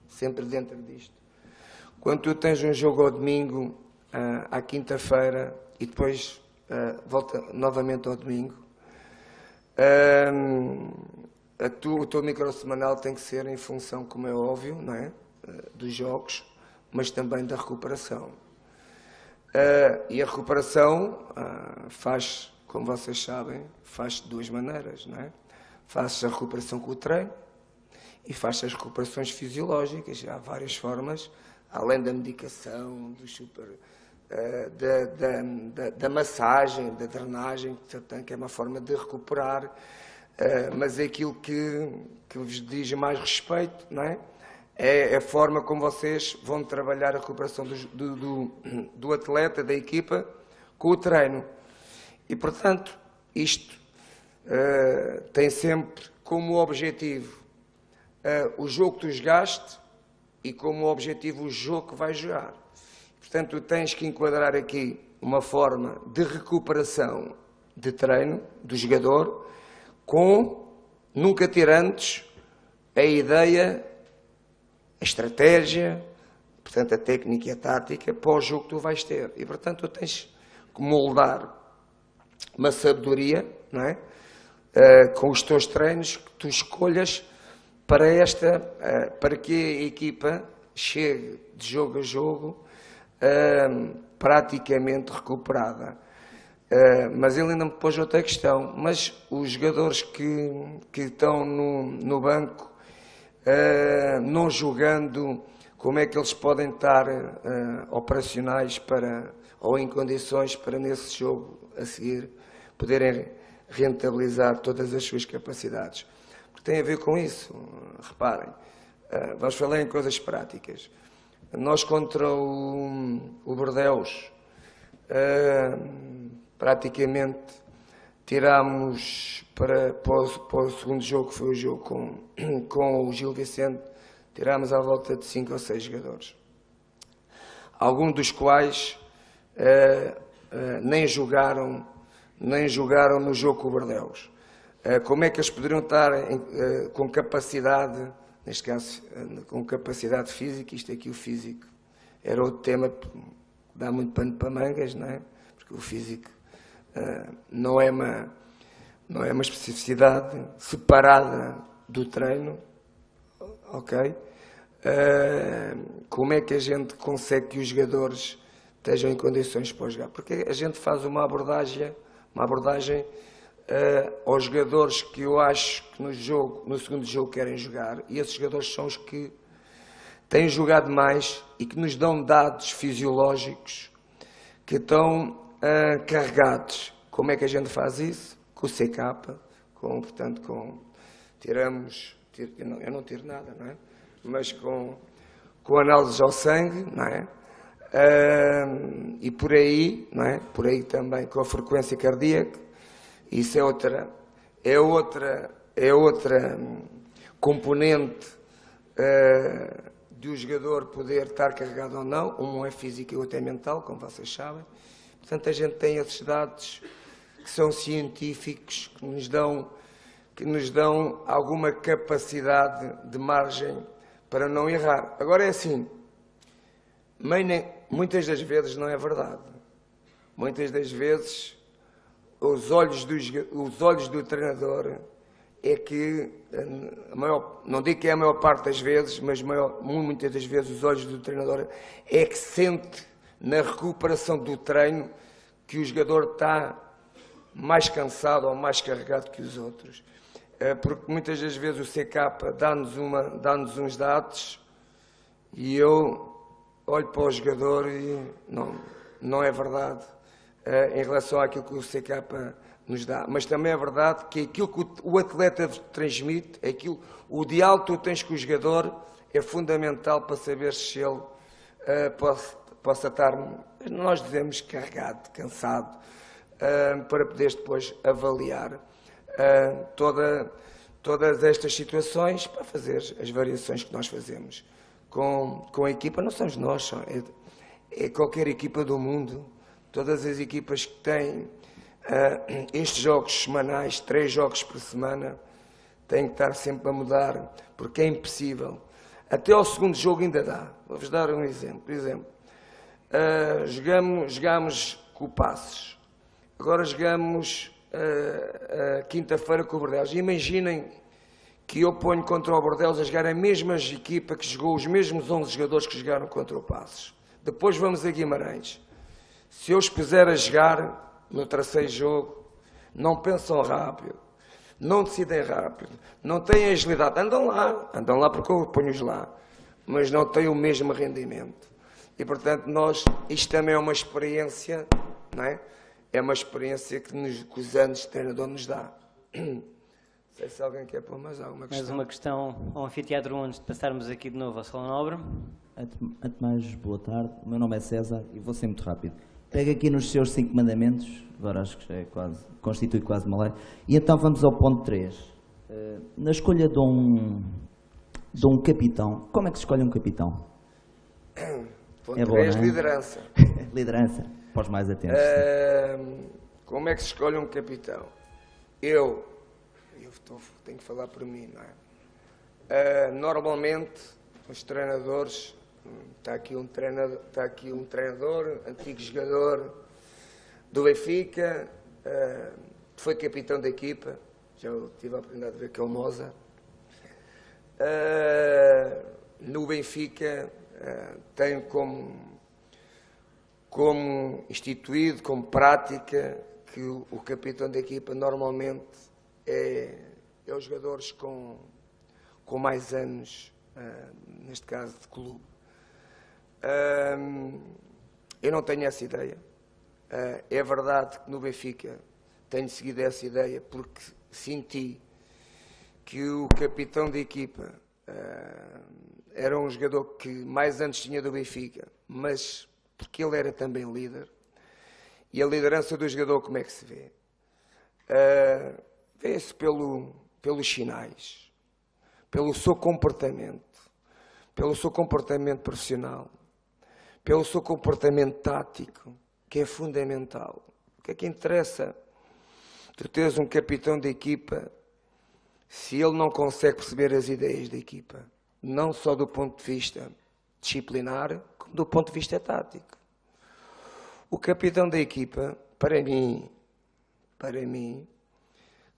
sempre dentro disto. Quando tu tens um jogo ao domingo, à quinta-feira, e depois volta novamente ao domingo, o teu microsemanal tem que ser em função, como é óbvio, não é? Dos jogos, mas também da recuperação. E a recuperação faz, como vocês sabem, faz de 2 maneiras, não é? Faz a recuperação com o treino e faz as recuperações fisiológicas. Há várias formas, além da medicação, da massagem, da drenagem, que é uma forma de recuperar, mas é aquilo que vos diz mais respeito, não é? É a forma como vocês vão trabalhar a recuperação do atleta, da equipa, com o treino. E, portanto, isto tem sempre como objetivo o jogo que tu jogaste e como objetivo o jogo que vais jogar. Portanto, tu tens que enquadrar aqui uma forma de recuperação de treino do jogador com, nunca ter antes, a ideia, a estratégia, portanto, a técnica e a tática para o jogo que tu vais ter. E, portanto, tu tens que moldar uma sabedoria, não é? Com os teus treinos que tu escolhas para que a equipa chegue de jogo a jogo praticamente recuperada. Mas ele ainda me pôs outra questão. Mas os jogadores que estão no banco, não jogando, como é que eles podem estar operacionais ou em condições para nesse jogo a seguir poderem rentabilizar todas as suas capacidades? Porque tem a ver com isso. Reparem, vamos falar em coisas práticas. Nós contra o Bordeaux, praticamente tirámos para o segundo jogo, que foi o jogo com o Gil Vicente, tirámos à volta de 5 ou 6 jogadores. Alguns dos quais nem jogaram no jogo com o Bordeaux. como é que eles poderiam estar com capacidade, neste caso, com capacidade física, isto aqui o físico, era outro tema que dá muito pano para mangas, não é? Porque o físico não é uma especificidade separada do treino, ok? Como é que a gente consegue que os jogadores estejam em condições para jogar? Porque a gente faz uma abordagem aos jogadores que eu acho que no segundo jogo querem jogar, e esses jogadores são os que têm jogado mais e que nos dão dados fisiológicos que estão carregados. Como é que a gente faz isso? Com o CK, eu não tiro nada, não é? Mas com análises ao sangue, não é? E por aí, não é? Por aí também com a frequência cardíaca. Isso é outra componente de o jogador poder estar carregado ou não. Um é físico e o outro é mental, como vocês sabem. Portanto, a gente tem esses dados que são científicos, que nos dão alguma capacidade de margem para não errar. Agora é assim, muitas das vezes não é verdade. Muitas das vezes os olhos do treinador é que, não digo que é a maior parte das vezes, mas muitas das vezes os olhos do treinador é que sente na recuperação do treino que o jogador está mais cansado ou mais carregado que os outros. Porque muitas das vezes o CK dá-nos uns dados e eu olho para o jogador e não é verdade em relação àquilo que o CK nos dá. Mas também é verdade que aquilo que o atleta transmite, o diálogo que tu tens com o jogador é fundamental para saber se ele possa estar, nós dizemos, carregado, cansado, para poderes depois avaliar todas estas situações para fazer as variações que nós fazemos com a equipa. Não somos nós, é qualquer equipa do mundo. Todas as equipas que têm estes jogos semanais, 3 jogos por semana, têm que estar sempre a mudar, porque é impossível. Até ao segundo jogo ainda dá. Vou-vos dar um exemplo. Por exemplo, jogamos com o Passos. Agora jogamos quinta-feira com o Bordeaux. Imaginem que eu ponho contra o Bordeaux a jogar a mesma equipa que jogou, os mesmos 11 jogadores que jogaram contra o Passos. Depois vamos a Guimarães. Se eu os puser a jogar no terceiro jogo, não pensam rápido, não decidem rápido, não têm agilidade. Andam lá porque eu ponho-os lá, mas não têm o mesmo rendimento. E, portanto, isto também é uma experiência, não é? É uma experiência que os anos de treinador nos dá. Não sei se alguém quer pôr mais alguma questão. Mais uma questão ao anfiteatro antes de passarmos aqui de novo ao Salão Nobre. Antes de mais, boa tarde. O meu nome é César e vou ser muito rápido. Pega aqui nos seus 5 mandamentos, agora acho que já é constitui quase uma lei. E então vamos ao ponto 3. Na escolha de um capitão, como é que se escolhe um capitão? Ponto 3, liderança. Liderança, para os mais atentos. Como é que se escolhe um capitão? Eu tenho que falar por mim, não é? Normalmente, os treinadores, está aqui um treinador, antigo jogador do Benfica, foi capitão da equipa, já tive a oportunidade de ver que é o Mozart. No Benfica tem como instituído, como prática, que o capitão da equipa normalmente é os jogadores com mais anos, neste caso de clube. Eu não tenho essa ideia. É verdade que no Benfica tenho seguido essa ideia porque senti que o capitão da equipa era um jogador que mais anos tinha do Benfica, mas porque ele era também líder. E a liderança do jogador, como é que se vê? Vê-se pelos sinais, pelo seu comportamento profissional, pelo seu comportamento tático, que é fundamental. O que é que interessa Tu tens um capitão de equipa, se ele não consegue perceber as ideias da equipa, não só do ponto de vista disciplinar, como do ponto de vista tático. O capitão da equipa, para mim,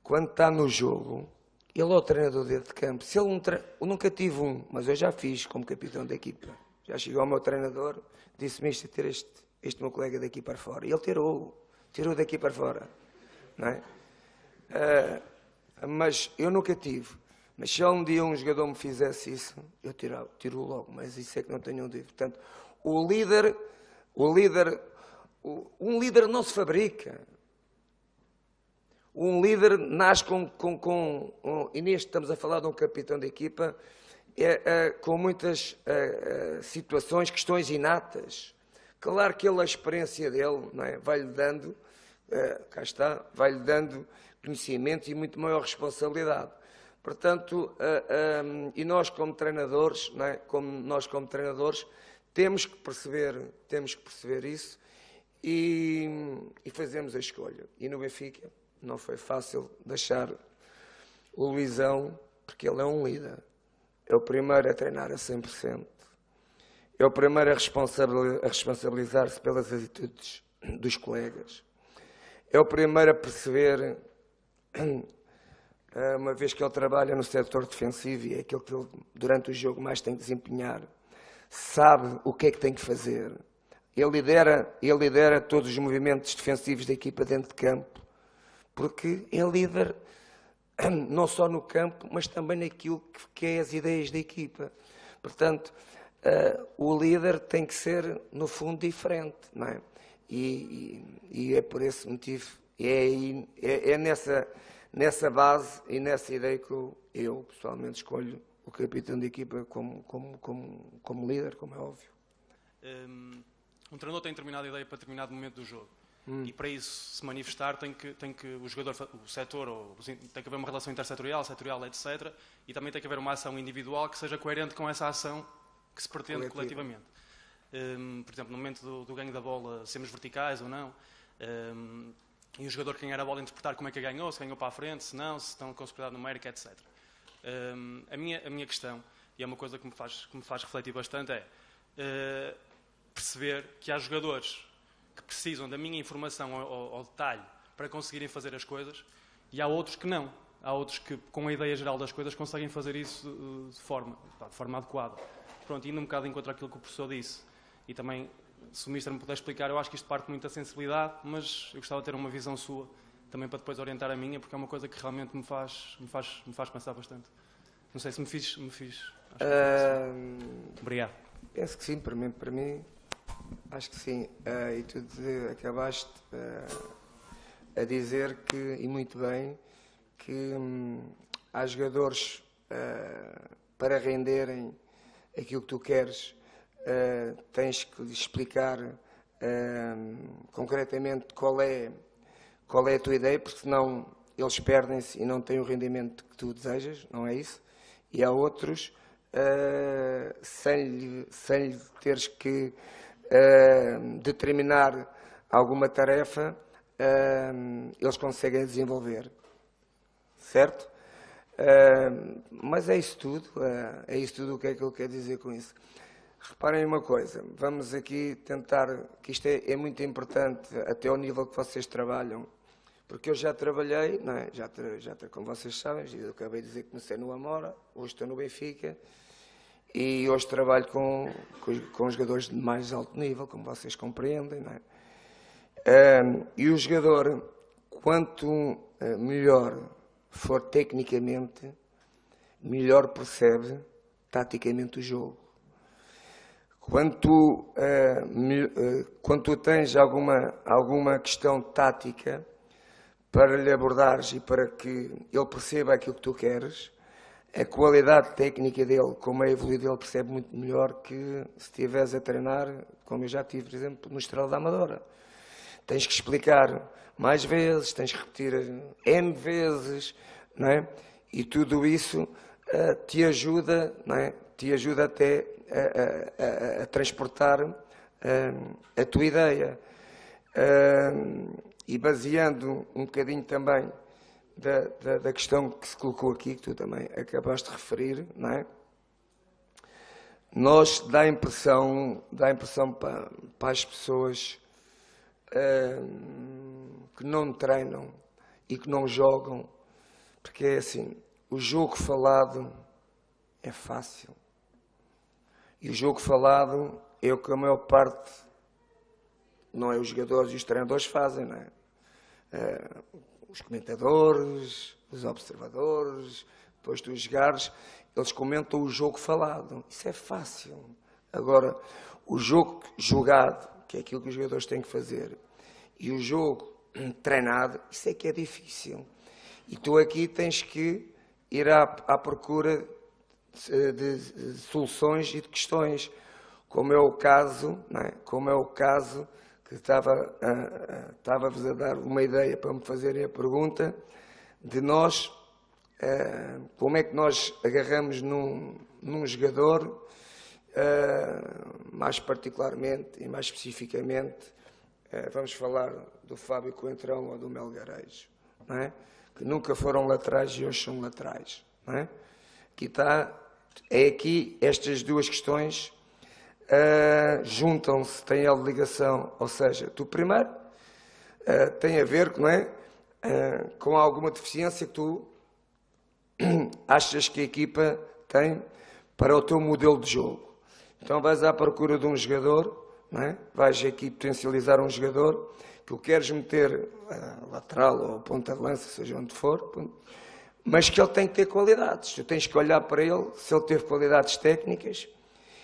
quando está no jogo, ele é o treinador dentro de campo. Se ele eu nunca tive um, mas eu já fiz como capitão da equipa. Já chegou ao meu treinador, disse-me isto, ter este meu colega daqui para fora. E ele tirou daqui para fora. Não é? Mas eu nunca tive. Mas se um dia um jogador me fizesse isso, eu tiro logo. Mas isso é que não tenho dúvida. Portanto, um líder não se fabrica. Um líder nasce e neste estamos a falar de um capitão de equipa, com muitas situações, questões inatas. Claro que ele, a experiência dele, não é, vai-lhe dando, cá está, vai-lhe dando conhecimento e muito maior responsabilidade. Portanto, e nós como treinadores, não é, temos que perceber isso e fazemos a escolha. E no Benfica não foi fácil deixar o Luizão, porque ele é um líder. É o primeiro a treinar a 100%. É o primeiro a responsabilizar-se pelas atitudes dos colegas. É o primeiro a perceber, uma vez que ele trabalha no setor defensivo e é aquilo que ele, durante o jogo, mais tem que desempenhar, sabe o que é que tem que fazer. Ele lidera todos os movimentos defensivos da equipa dentro de campo, porque é líder não só no campo, mas também naquilo que é as ideias da equipa. Portanto, o líder tem que ser, no fundo, diferente, não é? E é por esse motivo, é nessa base e nessa ideia que eu pessoalmente escolho o capitão da equipa como líder, como é óbvio. Um treinador tem determinada ideia para determinado momento do jogo. E para isso se manifestar tem que o jogador, o setor, tem que haver uma relação intersetorial, setorial, etc. E também tem que haver uma ação individual que seja coerente com essa ação que se pretende coletivamente. Por exemplo, no momento do ganho da bola, sermos verticais ou não, e o jogador que ganhar a bola interpretar como é que ganhou, se ganhou para a frente, se não, se estão com superioridade numérica, etc. A minha questão, e é uma coisa que me faz refletir bastante, é perceber que há jogadores que precisam da minha informação ao detalhe para conseguirem fazer as coisas, e há outros que não. Há outros que, com a ideia geral das coisas, conseguem fazer isso de forma adequada. Pronto, indo um bocado em contra aquilo que o professor disse, e também, se o Mister me puder explicar, eu acho que isto parte muito da sensibilidade, mas eu gostava de ter uma visão sua, também para depois orientar a minha, porque é uma coisa que realmente me faz pensar bastante. Não sei se me fiz. Obrigado. Penso que sim, para mim acho que sim. E tu acabaste a dizer que, e muito bem, que há jogadores para renderem aquilo que tu queres, tens que lhes explicar concretamente qual é a tua ideia, porque senão eles perdem-se e não têm o rendimento que tu desejas, não é isso? E há outros, sem lhe teres que determinar alguma tarefa, eles conseguem desenvolver, certo? Mas é isso tudo, o que é que eu quero dizer com isso? Reparem uma coisa, vamos aqui tentar, que isto é muito importante até ao nível que vocês trabalham, porque eu já trabalhei, não é? Como vocês sabem, eu acabei de dizer que comecei no Amora, hoje estou no Benfica, e hoje trabalho com jogadores de mais alto nível, como vocês compreendem, não é? E o jogador, quanto melhor for tecnicamente, melhor percebe taticamente o jogo. Quando tu tens alguma questão tática para lhe abordares e para que ele perceba aquilo que tu queres, a qualidade técnica dele, como é evoluído, ele percebe muito melhor que se estiveres a treinar, como eu já tive, por exemplo, no Estrela da Amadora. Tens que explicar mais vezes, tens que repetir N vezes, não é? E tudo isso te ajuda, não é? Te ajuda até a transportar a tua ideia. E baseando um bocadinho também da questão que se colocou aqui, que tu também acabaste de referir, não é? Nós dá a impressão para as pessoas que não treinam e que não jogam, porque é assim, o jogo falado é fácil. E o jogo falado é o que a maior parte, não é os jogadores e os treinadores fazem, não é? Os comentadores, os observadores, depois tu jogares, eles comentam o jogo falado. Isso é fácil. Agora, o jogo jogado, que é aquilo que os jogadores têm que fazer, e o jogo treinado, isso é que é difícil. E tu aqui tens que ir à procura de soluções e de questões, como é o caso, não é? Como é o caso que estava-vos a dar uma ideia para me fazerem a pergunta de nós, como é que nós agarramos num jogador, mais particularmente e mais especificamente, vamos falar do Fábio Coentrão ou do Melgarejo, não é? Que nunca foram laterais e hoje são laterais, não é? Aqui estas duas questões juntam-se, têm a ligação, ou seja, tu primeiro tem a ver, não é? Com alguma deficiência que tu achas que a equipa tem para o teu modelo de jogo. Então vais à procura de um jogador, não é? Vais aqui potencializar um jogador que o queres meter lateral ou ponta de lança, seja onde for, mas que ele tem que ter qualidades. Tu tens que olhar para ele, se ele teve qualidades técnicas,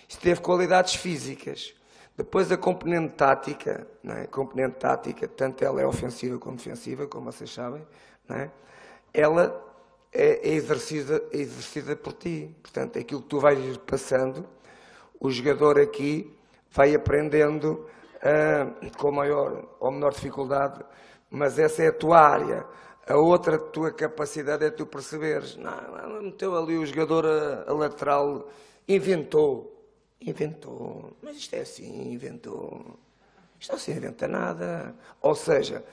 se teve qualidades físicas. Depois a componente tática, não é? A componente tática, tanto ela é ofensiva como defensiva, como vocês sabem, não é? Ela é exercida por ti. Portanto, aquilo que tu vais passando, o jogador aqui vai aprendendo com maior ou menor dificuldade, mas essa é a tua área. A outra tua capacidade é tu perceberes. Não, meteu ali o jogador a lateral, inventou, mas isto é assim, inventou. Isto não se inventa nada. Ou seja,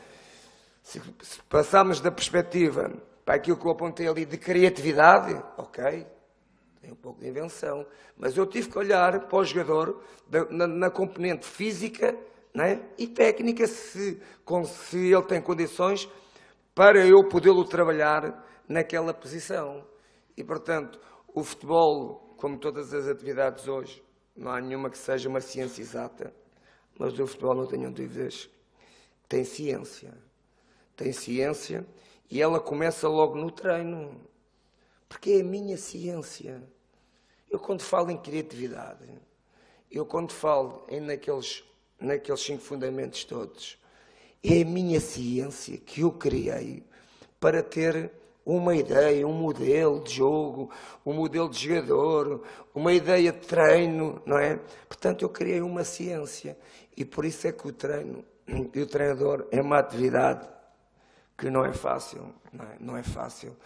se passarmos da perspectiva para aquilo que eu apontei ali de criatividade, ok, tem um pouco de invenção, mas eu tive que olhar para o jogador na componente física, né, e técnica, se ele tem condições para eu podê-lo trabalhar naquela posição. E, portanto, o futebol, como todas as atividades hoje, não há nenhuma que seja uma ciência exata, mas o futebol, não tenham dúvidas, tem ciência. Tem ciência e ela começa logo no treino, porque é a minha ciência. Eu, quando falo em criatividade, eu, quando falo naqueles 5 fundamentos todos, é a minha ciência que eu criei para ter uma ideia, um modelo de jogo, um modelo de jogador, uma ideia de treino, não é? Portanto, eu criei uma ciência e por isso é que o treino e o treinador é uma atividade que não é fácil, não é fácil.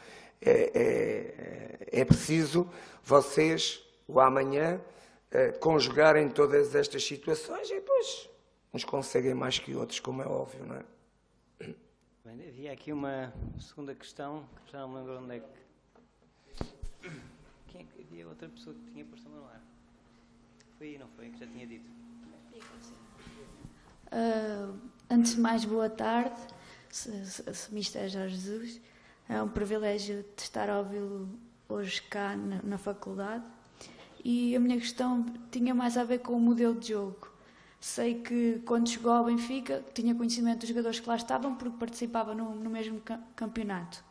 É preciso vocês, o amanhã, conjugarem todas estas situações e depois uns conseguem mais que outros, como é óbvio, não é? Bem, havia aqui uma segunda questão, que já não me lembro onde é que... Quem é que havia outra pessoa que tinha posto a mão no ar? Foi aí, não foi? Que já tinha dito. Antes de mais, boa tarde, Mr. Jorge Jesus. É um privilégio de estar a ouvi-lo hoje cá na faculdade. E a minha questão tinha mais a ver com o modelo de jogo. Sei que quando chegou ao Benfica tinha conhecimento dos jogadores que lá estavam porque participava no mesmo campeonato.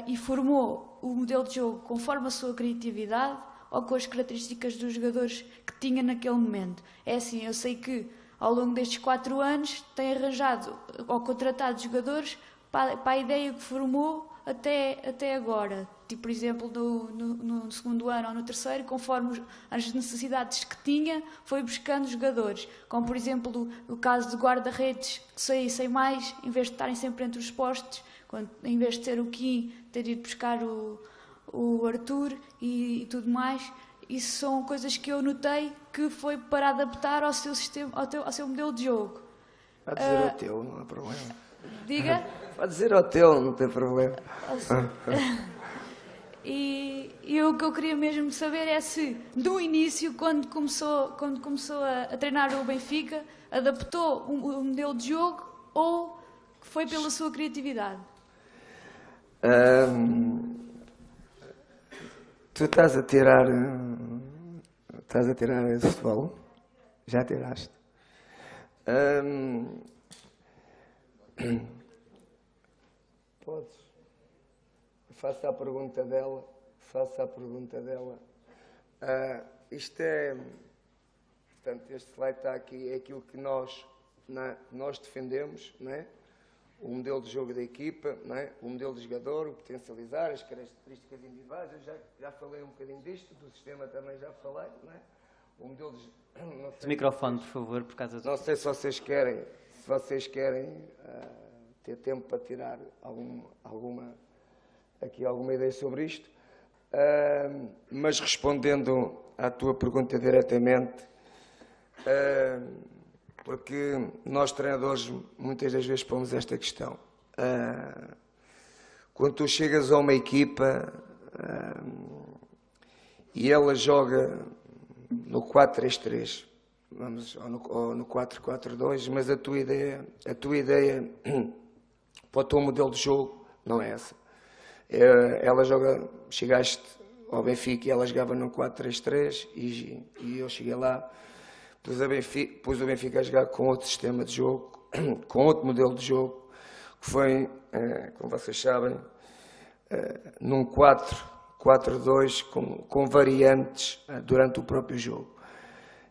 E formou o modelo de jogo conforme a sua criatividade ou com as características dos jogadores que tinha naquele momento. É assim, eu sei que ao longo destes 4 anos tem arranjado ou contratado jogadores para a ideia que formou até agora. Tipo, por exemplo, no segundo ano ou no terceiro, conforme as necessidades que tinha, foi buscando jogadores. Como, por exemplo, o caso de guarda-redes, que saíssem mais, em vez de estarem sempre entre os postes, em vez de ter o Kim, ter ido buscar o Arthur e tudo mais. Isso são coisas que eu notei que foi para adaptar ao seu sistema, ao seu modelo de jogo. Pode dizer ao teu, não há problema. Diga? Pode dizer ao teu, não tem problema. E o que eu queria mesmo saber é se, do início, quando começou a treinar o Benfica, adaptou o modelo de jogo ou foi pela sua criatividade? Tu estás a tirar esse futebol? Já tiraste? Podes. Faça a pergunta dela. Isto é... Portanto, este slide está aqui, é aquilo que nós defendemos, não é? O modelo de jogo da equipa, não é? O modelo de jogador, o potencializar, as características individuais. Eu já falei um bocadinho disto, do sistema também já falei, não é? O modelo de... O microfone, por favor, por causa do... Não sei se vocês querem ter tempo para tirar alguma ideia sobre isto, mas respondendo à tua pergunta diretamente, porque nós treinadores muitas das vezes pomos esta questão. Quando tu chegas a uma equipa e ela joga no 4-3-3, ou no 4-4-2, mas a tua ideia para o teu modelo de jogo não é essa. Chegaste ao Benfica e ela jogava no 4-3-3 e eu cheguei lá, pus o Benfica a jogar com outro sistema de jogo, com outro modelo de jogo, que foi, como vocês sabem, num 4-4-2 com variantes durante o próprio jogo.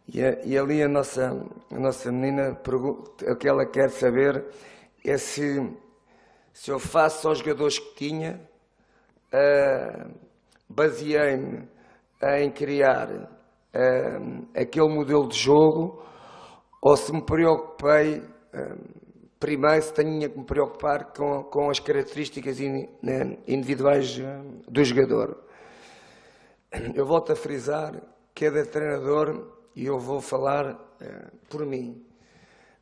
E ali a nossa menina, o que ela quer saber é se eu faço aos jogadores que tinha, baseei-me em criar aquele modelo de jogo, ou se me preocupei, primeiro se tinha que me preocupar com as características individuais do jogador. Eu volto a frisar, cada treinador, e eu vou falar por mim,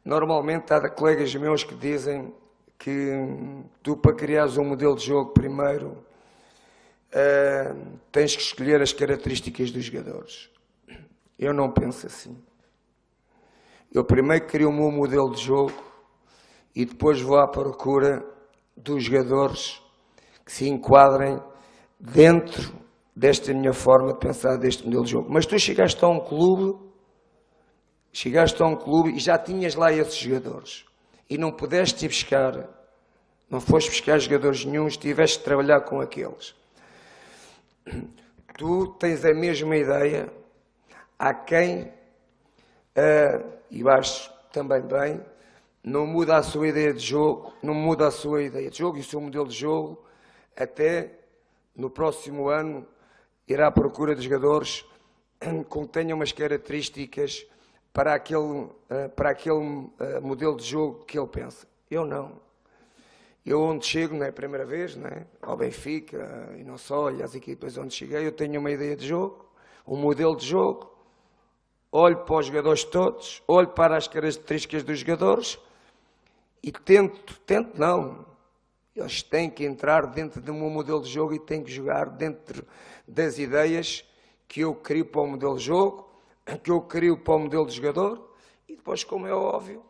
normalmente há colegas meus que dizem que tu, para criares um modelo de jogo, primeiro tens que escolher as características dos jogadores. Eu não penso assim. Eu primeiro crio o meu modelo de jogo e depois vou à procura dos jogadores que se enquadrem dentro desta minha forma de pensar, deste modelo de jogo. Mas tu chegaste a um clube e já tinhas lá esses jogadores e não pudeste ir buscar, não foste buscar jogadores nenhuns, tiveste de trabalhar com aqueles. Tu tens a mesma ideia, há quem, e eu acho também bem, não muda a sua ideia de jogo, e o seu modelo de jogo, até no próximo ano irá à procura de jogadores que tenham umas características para aquele modelo de jogo que ele pensa. Eu não. Eu onde chego, não é a primeira vez, não é? Ao Benfica e não só, e às equipas onde cheguei, eu tenho uma ideia de jogo, um modelo de jogo, olho para os jogadores todos, olho para as características dos jogadores e eles têm que entrar dentro do meu modelo de jogo e têm que jogar dentro das ideias que eu crio para o modelo de jogo, que eu crio para o modelo de jogador e depois, como é óbvio,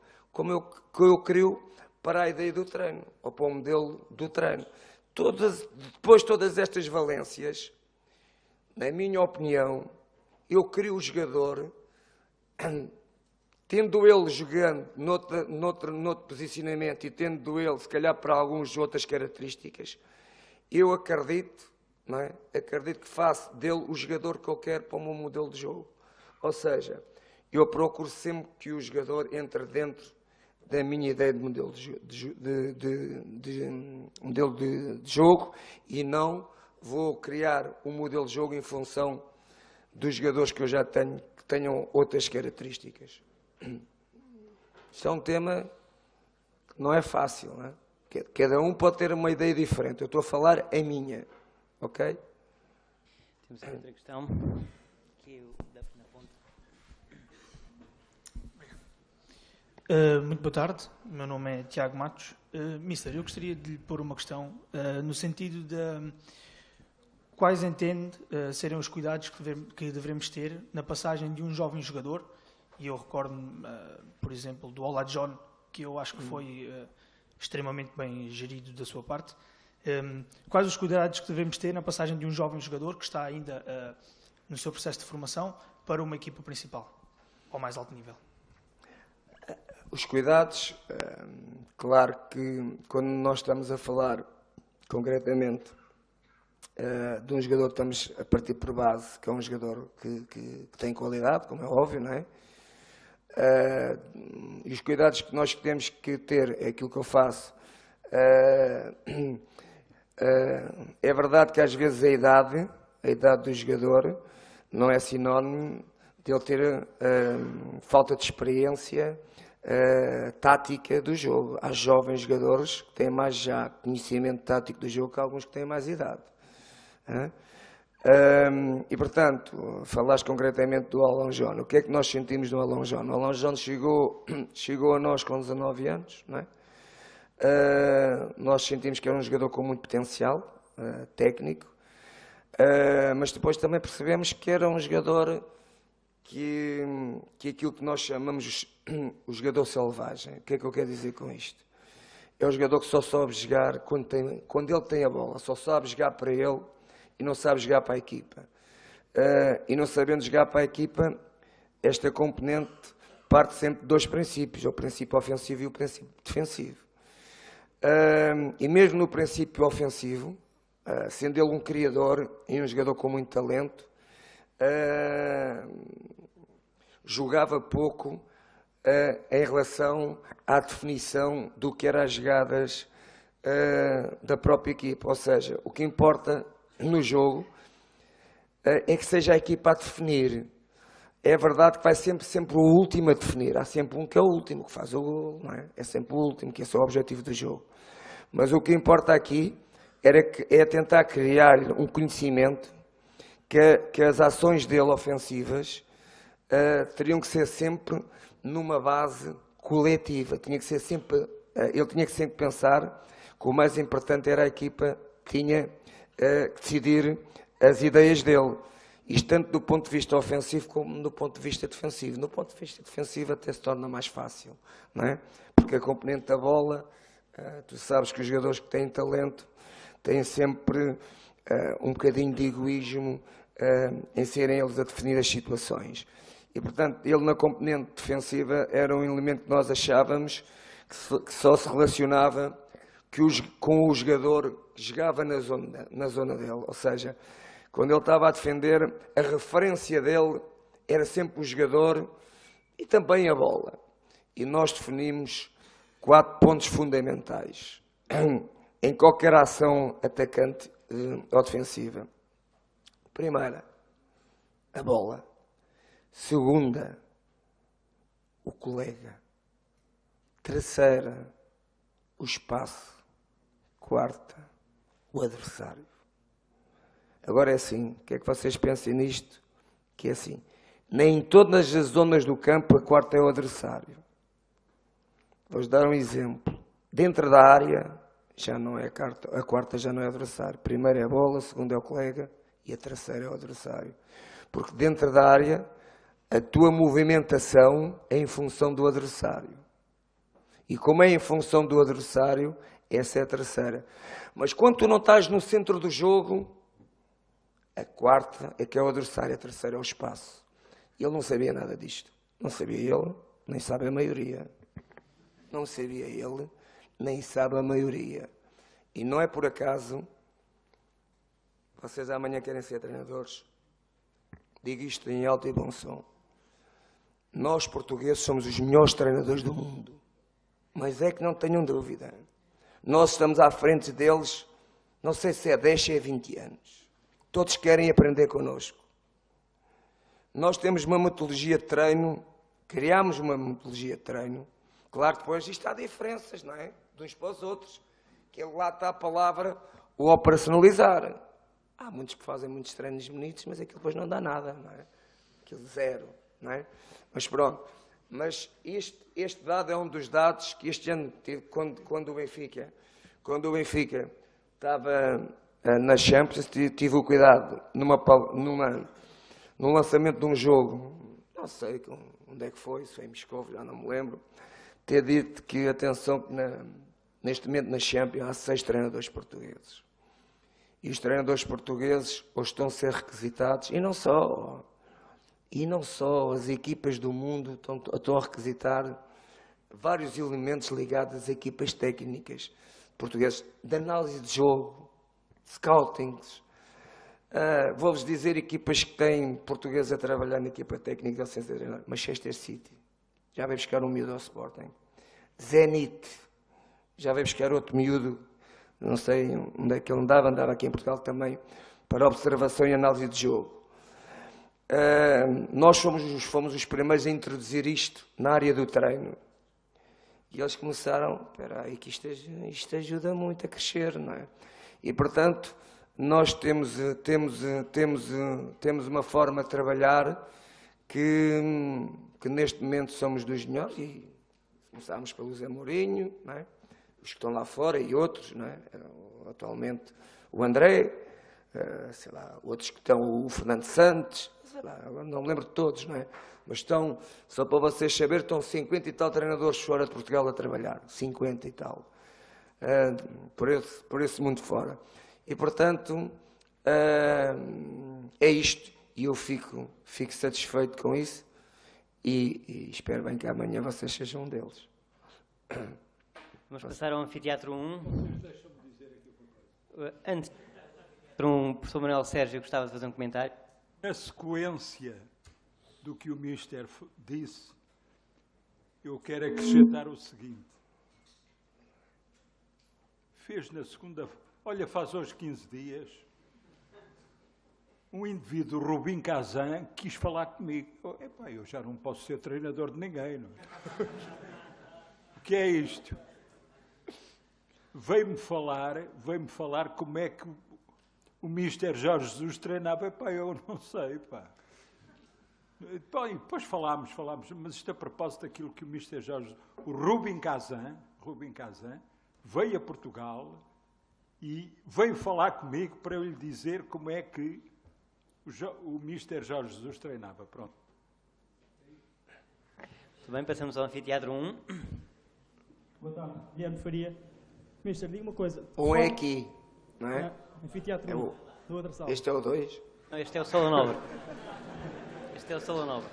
que eu crio para a ideia do treino, ou para o modelo do treino. Depois todas estas valências, na minha opinião, eu crio o jogador, tendo ele jogando noutro posicionamento e tendo ele, se calhar, para algumas outras características, eu acredito, não é? Acredito que faço dele o jogador que eu quero para o meu modelo de jogo. Ou seja, eu procuro sempre que o jogador entre dentro da minha ideia de modelo de jogo e não vou criar um modelo de jogo em função dos jogadores que eu já tenho, que tenham outras características. Isto é um tema que não é fácil, não é? Cada um pode ter uma ideia diferente. Eu estou a falar a minha, ok? Temos aqui outra questão. Aqui na ponta. Muito boa tarde, o meu nome é Tiago Matos. Mister, eu gostaria de lhe pôr uma questão no sentido de quais entende serem os cuidados que devemos ter na passagem de um jovem jogador, e eu recordo-me, por exemplo, do Ola John, que eu acho que foi extremamente bem gerido da sua parte. Quais os cuidados que devemos ter na passagem de um jovem jogador que está ainda no seu processo de formação para uma equipa principal, ao mais alto nível? Os cuidados, claro que quando nós estamos a falar concretamente de um jogador, estamos a partir por base, que é um jogador que tem qualidade, como é óbvio, não é? E os cuidados que nós temos que ter é aquilo que eu faço. É verdade que às vezes a idade do jogador não é sinónimo de ele ter falta de experiência tática do jogo. Há jovens jogadores que têm mais já conhecimento tático do jogo que alguns que têm mais idade. E portanto, falaste concretamente do Alan John. O que é que nós sentimos do Alan John? O Alan John chegou a nós com 19 anos, não é? Nós sentimos que era um jogador com muito potencial técnico, mas depois também percebemos que era um jogador que aquilo que nós chamamos o jogador selvagem. O que é que eu quero dizer com isto? É um jogador que só sabe jogar quando ele tem a bola, só sabe jogar para ele e não sabe jogar para a equipa. E não sabendo jogar para a equipa, esta componente parte sempre de dois princípios, o princípio ofensivo e o princípio defensivo. E mesmo no princípio ofensivo, sendo ele um criador e um jogador com muito talento, jogava pouco em relação à definição do que eram as jogadas da própria equipa. Ou seja, o que importa no jogo é que seja a equipa a definir. É verdade que vai sempre o último a definir. Há sempre um que é o último, que faz o gol, não é? É sempre o último, que esse é o objetivo do jogo. Mas o que importa aqui é tentar criar um conhecimento que as ações dele ofensivas teriam que ser sempre numa base coletiva. Ele tinha que sempre pensar que o mais importante era a equipa que tinha que decidir as ideias dele. Isto tanto do ponto de vista ofensivo como do ponto de vista defensivo. No ponto de vista defensivo até se torna mais fácil, não é? Porque a componente da bola, tu sabes que os jogadores que têm talento têm sempre um bocadinho de egoísmo em serem eles a definir as situações. E, portanto, ele na componente defensiva era um elemento que nós achávamos que só se relacionava com o jogador que jogava na zona dele. Ou seja, quando ele estava a defender, a referência dele era sempre o jogador e também a bola. E nós definimos 4 pontos fundamentais em qualquer ação atacante ou defensiva. Primeira, a bola. Segunda, o colega. Terceira, o espaço. Quarta, o adversário. Agora é assim, o que é que vocês pensem nisto? Que é assim, nem em todas as zonas do campo a quarta é o adversário. Vou-vos dar um exemplo. Dentro da área, já não é a quarta já não é o adversário. Primeiro é a bola, segundo é o colega e a terceira é o adversário. Porque dentro da área, a tua movimentação é em função do adversário. E como é em função do adversário, essa é a terceira. Mas quando tu não estás no centro do jogo, a quarta é que é o adversário, a terceira é o espaço. Ele não sabia nada disto. Não sabia ele, nem sabe a maioria. Não sabia ele, nem sabe a maioria. E não é por acaso, vocês amanhã querem ser treinadores, digo isto em alto e bom som. Nós, portugueses, somos os melhores treinadores do mundo. Mas é que não tenham dúvida. Nós estamos à frente deles, não sei se é 10 ou é 20 anos. Todos querem aprender connosco. Nós temos uma metodologia de treino, criámos uma metodologia de treino. Claro que depois isto há diferenças, não é? De uns para os outros. Que lá está a palavra o operacionalizar. Há muitos que fazem muitos treinos bonitos, mas aquilo depois não dá nada, não é? Aquilo zero, não é? Mas pronto, Mas este dado é um dos dados que este ano, quando o Benfica estava na Champions, tive o cuidado, num lançamento de um jogo, não sei onde é que foi, se foi em Moscou, já não me lembro, ter dito que, atenção, neste momento na Champions há 6 treinadores portugueses. E os treinadores portugueses hoje estão a ser requisitados, e não só, as equipas do mundo estão a requisitar vários elementos ligados às equipas técnicas portuguesas, de análise de jogo, scoutings. Vou-vos dizer equipas que têm portugueses a trabalhar na equipa técnica, Manchester City, já veio buscar um miúdo ao Sporting. Zenit, já veio buscar outro miúdo, não sei onde é que ele andava aqui em Portugal também, para observação e análise de jogo. Nós fomos os primeiros a introduzir isto na área do treino. E eles começaram, espera aí, que isto ajuda muito a crescer, não é? E, portanto, nós temos uma forma de trabalhar que neste momento somos dos melhores, e começámos pelo Zé Mourinho, não é? Os que estão lá fora e outros, não é? Atualmente o André, sei lá, outros que estão, o Fernando Santos, sei lá, agora não me lembro de todos, não é? Mas estão, só para vocês saberem, estão 50 e tal treinadores fora de Portugal a trabalhar, 50 e tal, por esse mundo fora. E, portanto, é isto, e eu fico satisfeito com isso, e espero bem que amanhã vocês sejam um deles. Vamos passar ao Anfiteatro 1. Antes, para o professor Manuel Sérgio, gostava de fazer um comentário. Na sequência do que o Mister disse, eu quero acrescentar o seguinte. Fez na segunda... Olha, faz hoje 15 dias, um indivíduo, Rubim Kazan, quis falar comigo. Epá, eu já não posso ser treinador de ninguém, não é? O que é isto? Veio-me falar como é que o Mister Jorge Jesus treinava. Epá, eu não sei, pá. Bem, depois falámos, mas isto a propósito daquilo que o Mister Jorge... O Rubim Kazan veio a Portugal e veio falar comigo para eu lhe dizer como é que o Mister Jorge Jesus treinava. Pronto. Muito bem, passamos ao Anfiteatro 1. Boa tarde, Guilherme Faria. Mister, diga uma coisa. É aqui, não é? Anfiteatro 1, da outra sala. Este é o 2? Não, este é o Sala Nova. Este é o Sala Nova.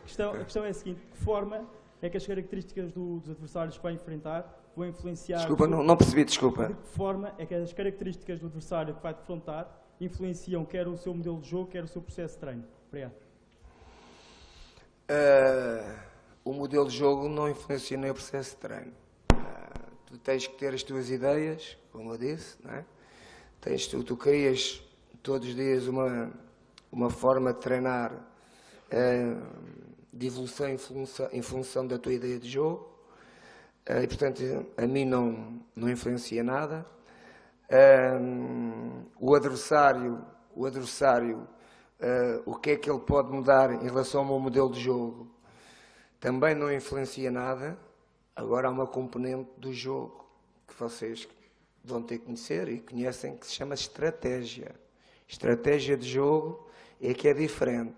A questão é a seguinte: de que forma é que as características dos adversários que vai enfrentar vão influenciar... Desculpa, não percebi, desculpa. De que forma é que as características do adversário que vai defrontar influenciam quer o seu modelo de jogo, quer o seu processo de treino? Obrigado. O modelo de jogo não influencia nem o processo de treino. Tu tens que ter as tuas ideias, como eu disse, não é? Tu crias todos os dias uma forma de treinar de evolução em função da tua ideia de jogo, e portanto a mim não influencia nada. O adversário, o que é que ele pode mudar em relação ao meu modelo de jogo, também não influencia nada. Agora há uma componente do jogo que vocês vão ter que conhecer e conhecem, que se chama estratégia. Estratégia de jogo é que é diferente.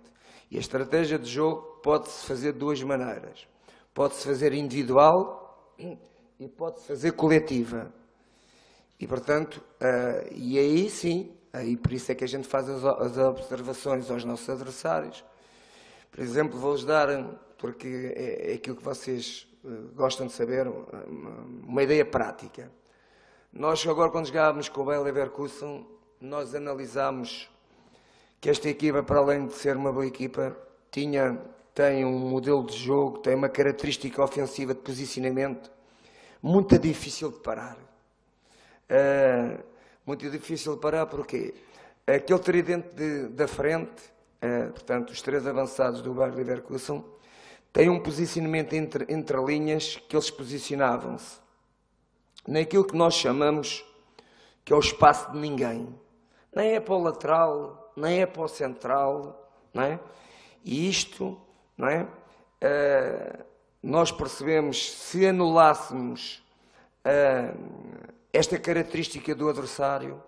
E a estratégia de jogo pode-se fazer de duas maneiras. Pode-se fazer individual e pode-se fazer coletiva. E, portanto, e aí sim, aí por isso é que a gente faz as observações aos nossos adversários. Por exemplo, vou-vos dar, porque é aquilo que vocês gostam de saber, uma ideia prática. Nós agora, quando jogávamos com o Bayer Leverkusen, nós analisámos que esta equipa, para além de ser uma boa equipa, tem um modelo de jogo, tem uma característica ofensiva de posicionamento muito difícil de parar. Muito difícil de parar, porquê? Aquele tridente da frente, portanto, os três avançados do Bayer Leverkusen, tem um posicionamento entre linhas, que eles posicionavam-se naquilo que nós chamamos que é o espaço de ninguém. Nem é para o lateral, nem é para o central, não é? E isto, não é? Nós percebemos, se anulássemos esta característica do adversário,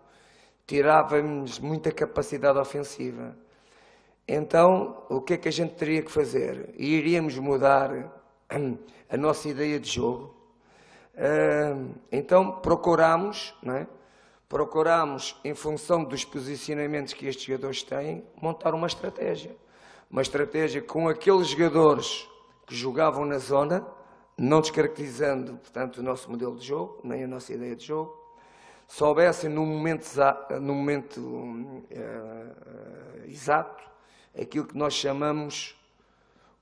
tirávamos muita capacidade ofensiva. Então, o que é que a gente teria que fazer? Iríamos mudar a nossa ideia de jogo. Então, procuramos, não é? Procuramos, em função dos posicionamentos que estes jogadores têm, montar uma estratégia. Uma estratégia com aqueles jogadores que jogavam na zona, não descaracterizando, portanto, o nosso modelo de jogo, nem a nossa ideia de jogo, soubessem no momento exato aquilo que nós chamamos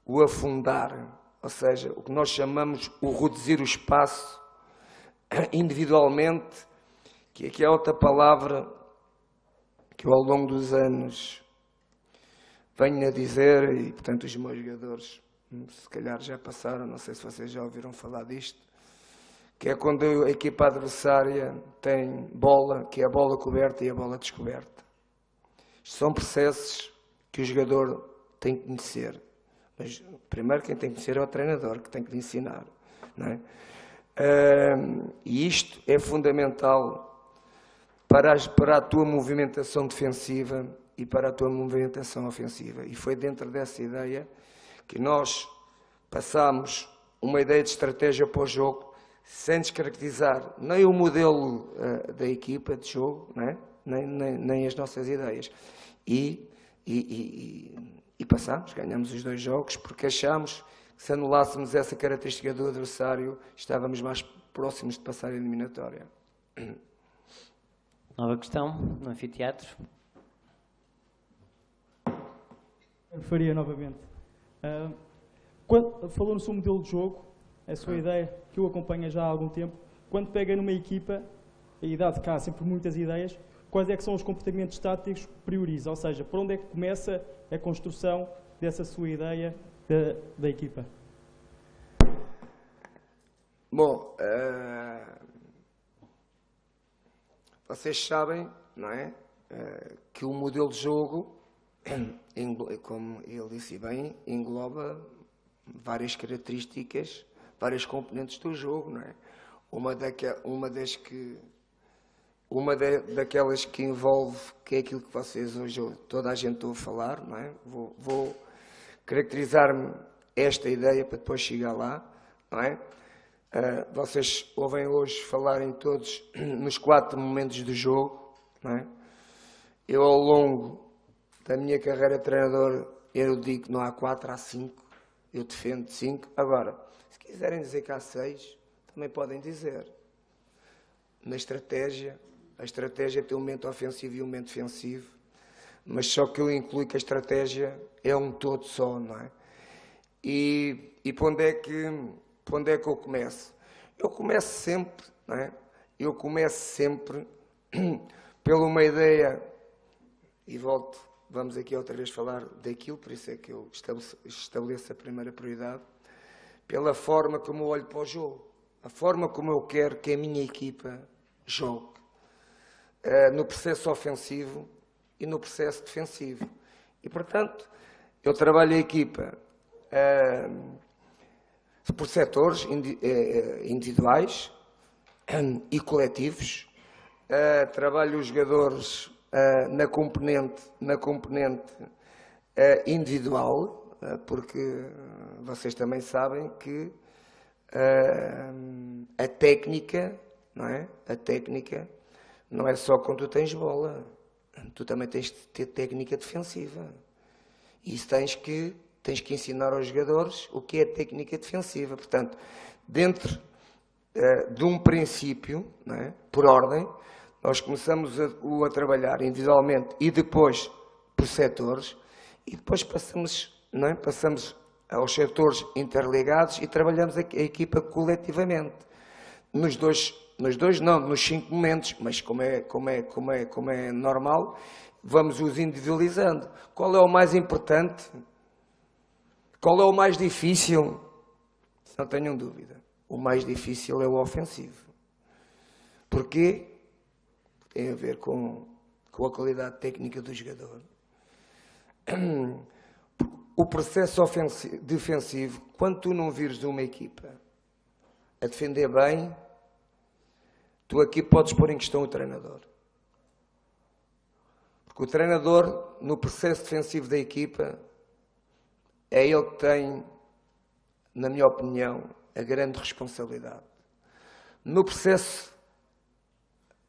o afundar, ou seja, o que nós chamamos o reduzir o espaço individualmente, que aqui é outra palavra que eu ao longo dos anos venho a dizer, e portanto os meus jogadores se calhar já passaram, não sei se vocês já ouviram falar disto, que é quando a equipa adversária tem bola, que é a bola coberta e a bola descoberta. Isto são processos que o jogador tem que conhecer. Mas primeiro quem tem que conhecer é o treinador, que tem que lhe ensinar. Não é? E isto é fundamental para a tua movimentação defensiva e para a tua movimentação ofensiva. E foi dentro dessa ideia que nós passámos uma ideia de estratégia para o jogo, sem descaracterizar nem o modelo da equipa de jogo, não é? nem as nossas ideias. E passámos, ganhamos os 2 jogos, porque achámos que se anulássemos essa característica do adversário, estávamos mais próximos de passar a eliminatória. Nova questão, no anfiteatro. Faria novamente. Falou no seu modelo de jogo, a sua ideia, que eu acompanho já há algum tempo. Quando pega numa equipa, e dado que há sempre muitas ideias, quais é que são os comportamentos táticos que prioriza? Ou seja, por onde é que começa a construção dessa sua ideia da equipa? Bom, vocês sabem, não é, que o modelo de jogo, como ele disse bem, engloba várias características, várias componentes do jogo, não é? Uma daquelas que envolve, que é aquilo que vocês hoje, toda a gente ouve falar, não é? Vou caracterizar-me esta ideia para depois chegar lá, não é? Vocês ouvem hoje falarem todos nos 4 momentos do jogo, não é? Eu, ao longo da minha carreira de treinador, eu digo que não há 4, há 5, eu defendo 5. Agora, se quiserem dizer que há 6, também podem dizer. Na estratégia, a estratégia tem um momento ofensivo e um momento defensivo, mas só que eu incluo que a estratégia é um todo só, não é? E para onde é que eu começo? Eu começo sempre, não é? Eu começo sempre pela uma ideia, e vamos aqui outra vez falar daquilo, por isso é que eu estabeleço a primeira prioridade, pela forma como eu olho para o jogo, a forma como eu quero que a minha equipa jogue, no processo ofensivo e no processo defensivo. E, portanto, eu trabalho a equipa por setores individuais e coletivos, trabalho os jogadores na componente individual, porque vocês também sabem que a técnica, não é? A técnica não é só quando tu tens bola, tu também tens de ter técnica defensiva. E isso tens que ensinar aos jogadores o que é técnica defensiva. Portanto, dentro de um princípio, não é? Por ordem, nós começamos a trabalhar individualmente e depois por setores, e depois passamos aos setores interligados e trabalhamos a equipa coletivamente. Nos 5 momentos, mas como é normal, vamos os individualizando. Qual é o mais importante? Qual é o mais difícil? Não tenham dúvida. O mais difícil é o ofensivo. Porquê? Tem a ver com a qualidade técnica do jogador. o processo defensivo, quando tu não vires uma equipa a defender bem, tu aqui podes pôr em questão o treinador. Porque o treinador, no processo defensivo da equipa, é ele que tem, na minha opinião, a grande responsabilidade. No processo,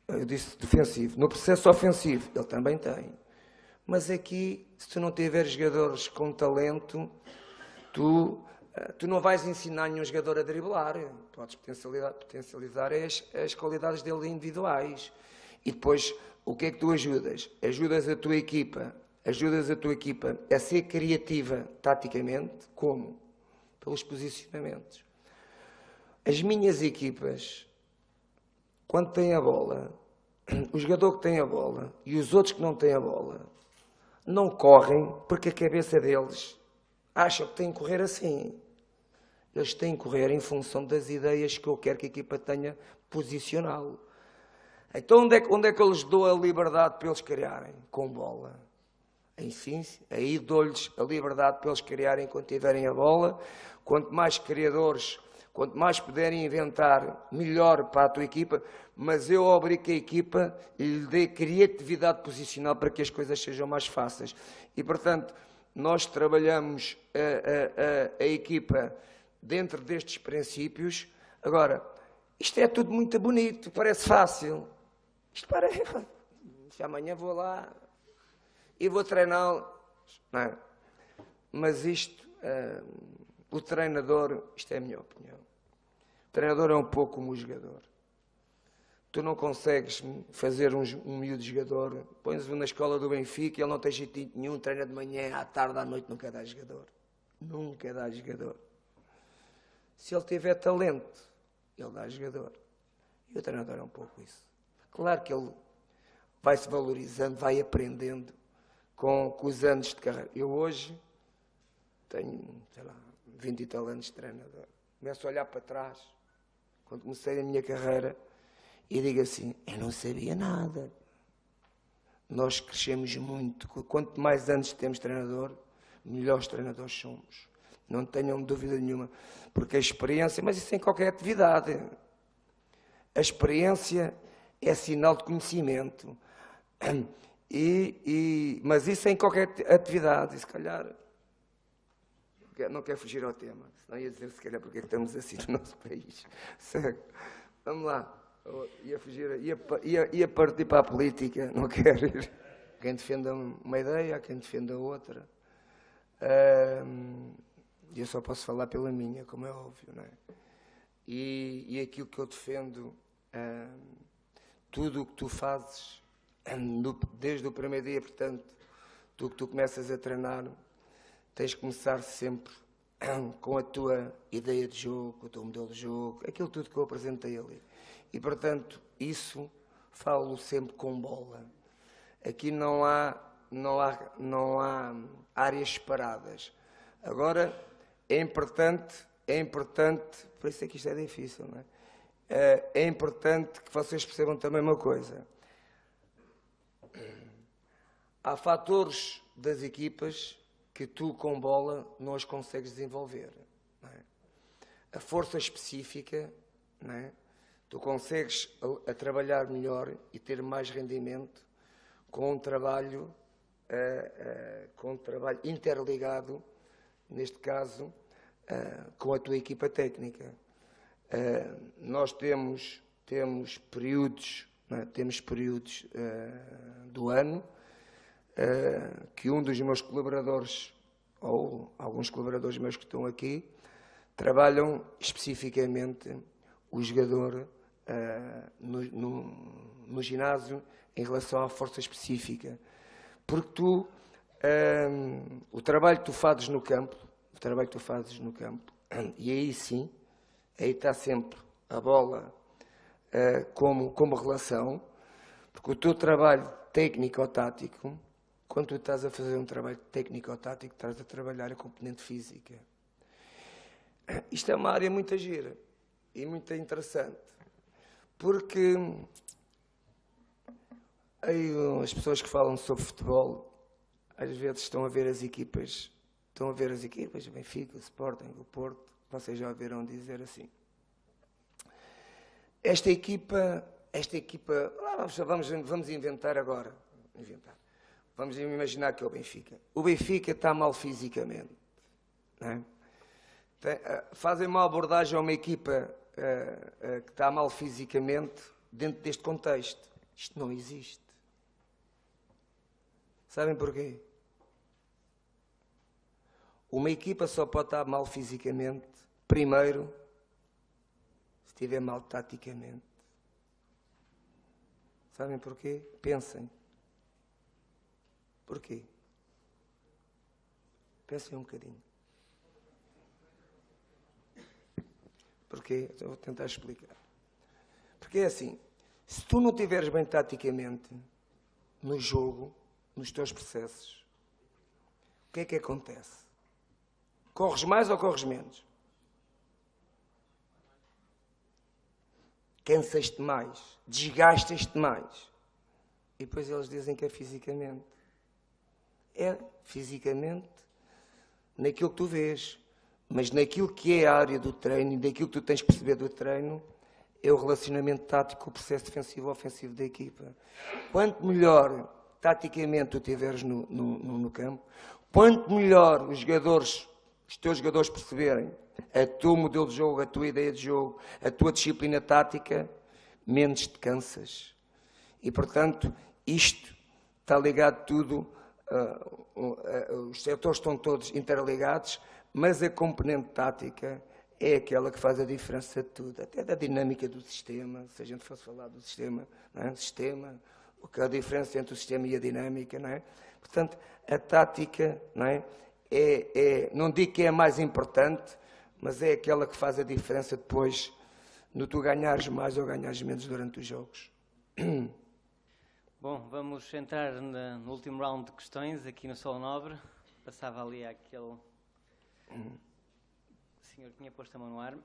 eu disse defensivo, no processo ofensivo, ele também tem. Mas aqui, se tu não tiveres jogadores com talento, tu não vais ensinar nenhum jogador a driblar. Podes potencializar as qualidades dele individuais. E depois, o que é que tu ajudas? Ajudas a tua equipa a ser criativa taticamente. Como? Pelos posicionamentos. As minhas equipas, quando têm a bola, o jogador que tem a bola e os outros que não têm a bola, não correm porque a cabeça deles acham que têm que correr assim. Eles têm que correr em função das ideias que eu quero que a equipa tenha posicional. Então onde é que eu lhes dou a liberdade para eles criarem? Com bola. Aí dou-lhes a liberdade para eles criarem quando tiverem a bola. Quanto mais criadores, quanto mais puderem inventar, melhor para a tua equipa, mas eu obrigo que a equipa lhe dê criatividade posicional para que as coisas sejam mais fáceis. E, portanto, nós trabalhamos a equipa dentro destes princípios. Agora, isto é tudo muito bonito, parece fácil. Isto parece... Amanhã vou lá e vou treinar. Não é? Mas isto, o treinador, isto é a minha opinião, o treinador é um pouco como o jogador. Tu não consegues fazer um miúdo jogador, pões-o na escola do Benfica e ele não tem jeito nenhum, treina de manhã, à tarde, à noite, nunca dá jogador. Nunca dá jogador. Se ele tiver talento, ele dá jogador. E o treinador é um pouco isso. Claro que ele vai se valorizando, vai aprendendo com os anos de carreira. Eu hoje tenho, 20 e tal anos de treinador. Começo a olhar para trás, quando comecei a minha carreira, e digo assim, eu não sabia nada. Nós crescemos muito. Quanto mais anos temos treinador, melhores treinadores somos. Não tenham dúvida nenhuma. Porque a experiência, mas isso em qualquer atividade. A experiência é sinal de conhecimento. Mas isso em qualquer atividade. E se calhar, não quero fugir ao tema. Senão ia dizer, se calhar, porque é que estamos assim no nosso país. Vamos lá. Ia partir para a política, não quero ir. Quem defenda uma ideia, há quem defenda outra. Eu só posso falar pela minha, como é óbvio, não é? E aquilo que eu defendo, tudo o que tu fazes, desde o primeiro dia, portanto, tu que tu começas a treinar, tens que começar sempre com a tua ideia de jogo, com o teu modelo de jogo, aquilo tudo que eu apresentei ali. E, portanto, isso falo sempre com bola. Aqui não há áreas separadas. Agora, é importante, por isso é que isto é difícil, não é? É importante que vocês percebam também uma coisa. Há fatores das equipas que tu, com bola, não os consegues desenvolver. Não é? A força específica, não é? Tu consegues a trabalhar melhor e ter mais rendimento com um trabalho interligado, neste caso, com a tua equipa técnica. Nós temos períodos, não é? Temos períodos do ano que um dos meus colaboradores, ou alguns colaboradores meus que estão aqui, trabalham especificamente o jogador no ginásio em relação à força específica. Porque o trabalho que tu fazes no campo, e aí sim, aí está sempre a bola como relação, porque o teu trabalho técnico ou tático, quando tu estás a fazer um trabalho técnico ou tático, estás a trabalhar a componente física. Isto é uma área muito gira e muito interessante, porque aí as pessoas que falam sobre futebol, às vezes estão a ver as equipas Estão a ver as equipas, o Benfica, o Sporting, o Porto, vocês já ouviram dizer assim. Esta equipa, vamos inventar agora. Vamos imaginar que é o Benfica. O Benfica está mal fisicamente. Não é? Fazem uma abordagem a uma equipa que está mal fisicamente dentro deste contexto. Isto não existe. Sabem porquê? Uma equipa só pode estar mal fisicamente, primeiro, se estiver mal taticamente. Sabem porquê? Pensem. Porquê? Pensem um bocadinho. Porquê? Eu vou tentar explicar. Porque é assim, se tu não estiveres bem taticamente no jogo, nos teus processos, o que é que acontece? Corres mais ou corres menos? Cansas-te mais, desgastas-te mais. E depois eles dizem que é fisicamente. É fisicamente naquilo que tu vês, mas naquilo que é a área do treino e daquilo que tu tens que perceber do treino, é o relacionamento tático, o processo defensivo-ofensivo da equipa. Quanto melhor taticamente tu estiveres no campo, quanto melhor os teus jogadores perceberem a teu modelo de jogo, a tua ideia de jogo, a tua disciplina tática, menos te cansas. E, portanto, isto está ligado tudo, os setores estão todos interligados, mas a componente tática é aquela que faz a diferença de tudo, até da dinâmica do sistema, se a gente fosse falar do sistema, não é? Sistema, o que é a diferença entre o sistema e a dinâmica, não é? Portanto, a tática, não é? Não digo que é a mais importante, mas é aquela que faz a diferença depois no tu ganhares mais ou ganhares menos durante os jogos. Bom, vamos entrar no último round de questões aqui no Solo Nobre. Passava ali àquele senhor que tinha posto a mão no ar.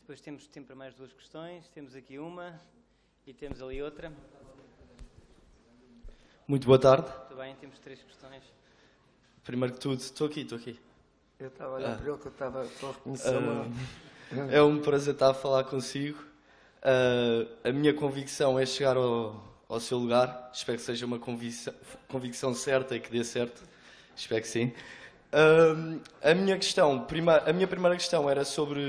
Depois temos tempo para mais 2 questões. Temos aqui uma e temos ali outra. Muito boa tarde. Muito bem, temos 3 questões. Primeiro que tudo, estou aqui. Eu estava a olhar para ele que eu estava a reconhecer É um prazer estar a falar consigo. A minha convicção é chegar ao seu lugar. Espero que seja uma convicção certa e que dê certo. Espero que sim. A minha primeira questão era sobre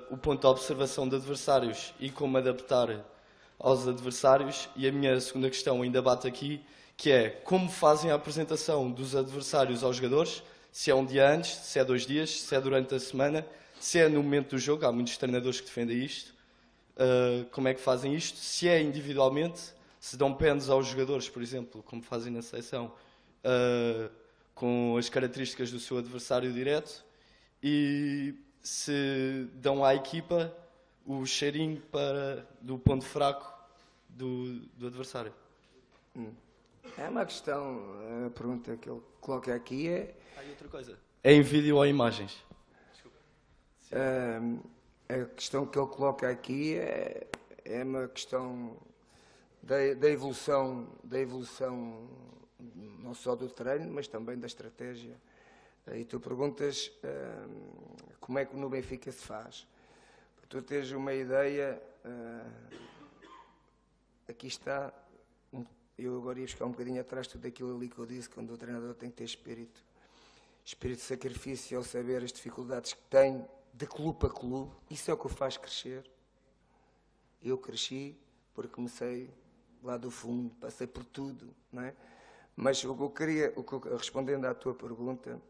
o ponto de observação de adversários e como adaptar aos adversários. E a minha segunda questão ainda bate aqui, que é como fazem a apresentação dos adversários aos jogadores, se é um dia antes, se é 2 dias, se é durante a semana, se é no momento do jogo. Há muitos treinadores que defendem isto. Como é que fazem isto? Se é individualmente, se dão pens aos jogadores, por exemplo, como fazem na seleção, com as características do seu adversário direto, e se dão à equipa o cheirinho do ponto fraco do adversário. É uma questão, a pergunta que ele coloca aqui é... Há outra coisa. É em vídeo ou em imagens? A questão que ele coloca aqui é uma questão da evolução não só do treino, mas também da estratégia. E tu perguntas como é que no Benfica se faz. Para tu teres uma ideia, aqui está, eu agora ia buscar um bocadinho atrás tudo aquilo ali que eu disse, quando o treinador tem que ter espírito de sacrifício ao saber as dificuldades que tem de clube a clube. Isso é o que o faz crescer. Eu cresci porque comecei lá do fundo, passei por tudo, não é? Mas respondendo à tua pergunta,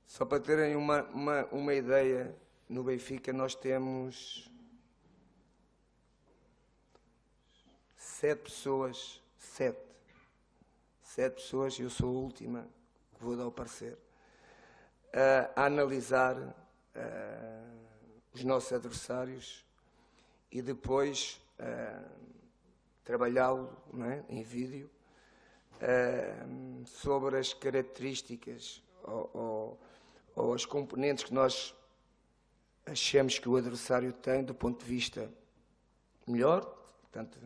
só para terem uma ideia, no Benfica nós temos 7 pessoas, 7 pessoas, e eu sou a última que vou dar o parecer, a analisar os nossos adversários e depois trabalhá-lo, não é, em vídeo sobre as características ou as componentes que nós achamos que o adversário tem do ponto de vista melhor, portanto,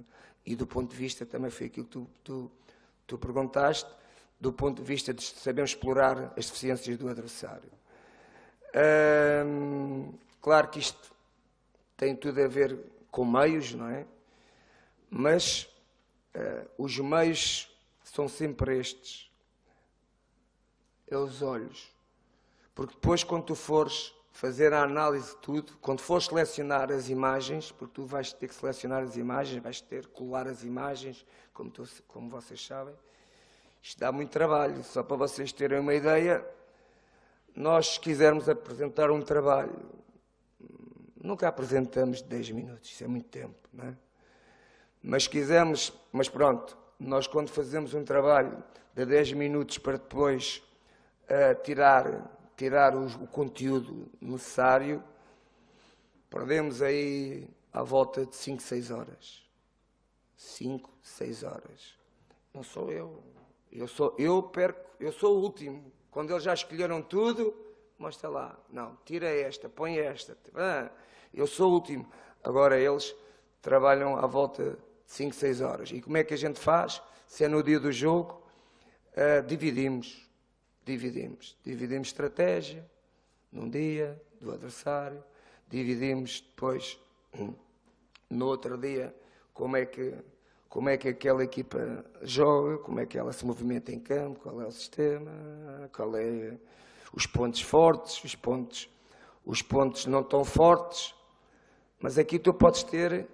e do ponto de vista também foi aquilo que tu Tu perguntaste do ponto de vista de sabermos explorar as deficiências do adversário. Claro que isto tem tudo a ver com meios, não é? Mas os meios são sempre estes. É os olhos. Porque depois, quando tu fores fazer a análise de tudo, quando fores selecionar as imagens, porque tu vais ter que selecionar as imagens, vais ter que colar as imagens, como vocês sabem, isto dá muito trabalho. Só para vocês terem uma ideia, nós, se quisermos apresentar um trabalho, nunca apresentamos de 10 minutos, isso é muito tempo, não é? Mas quisermos, mas pronto, nós quando fazemos um trabalho de 10 minutos para depois tirar o conteúdo necessário, perdemos aí à volta de 5, 6 horas. 5, 6 horas. Não sou eu. Eu sou o último. Quando eles já escolheram tudo, mostra lá. Não, tira esta, põe esta. Eu sou o último. Agora eles trabalham à volta de 5, 6 horas. E como é que a gente faz? Se é no dia do jogo, dividimos estratégia num dia do adversário, dividimos depois no outro dia como é que aquela equipa joga, como é que ela se movimenta em campo, qual é o sistema, qual é os pontos fortes, os pontos não tão fortes. Mas aqui tu podes ter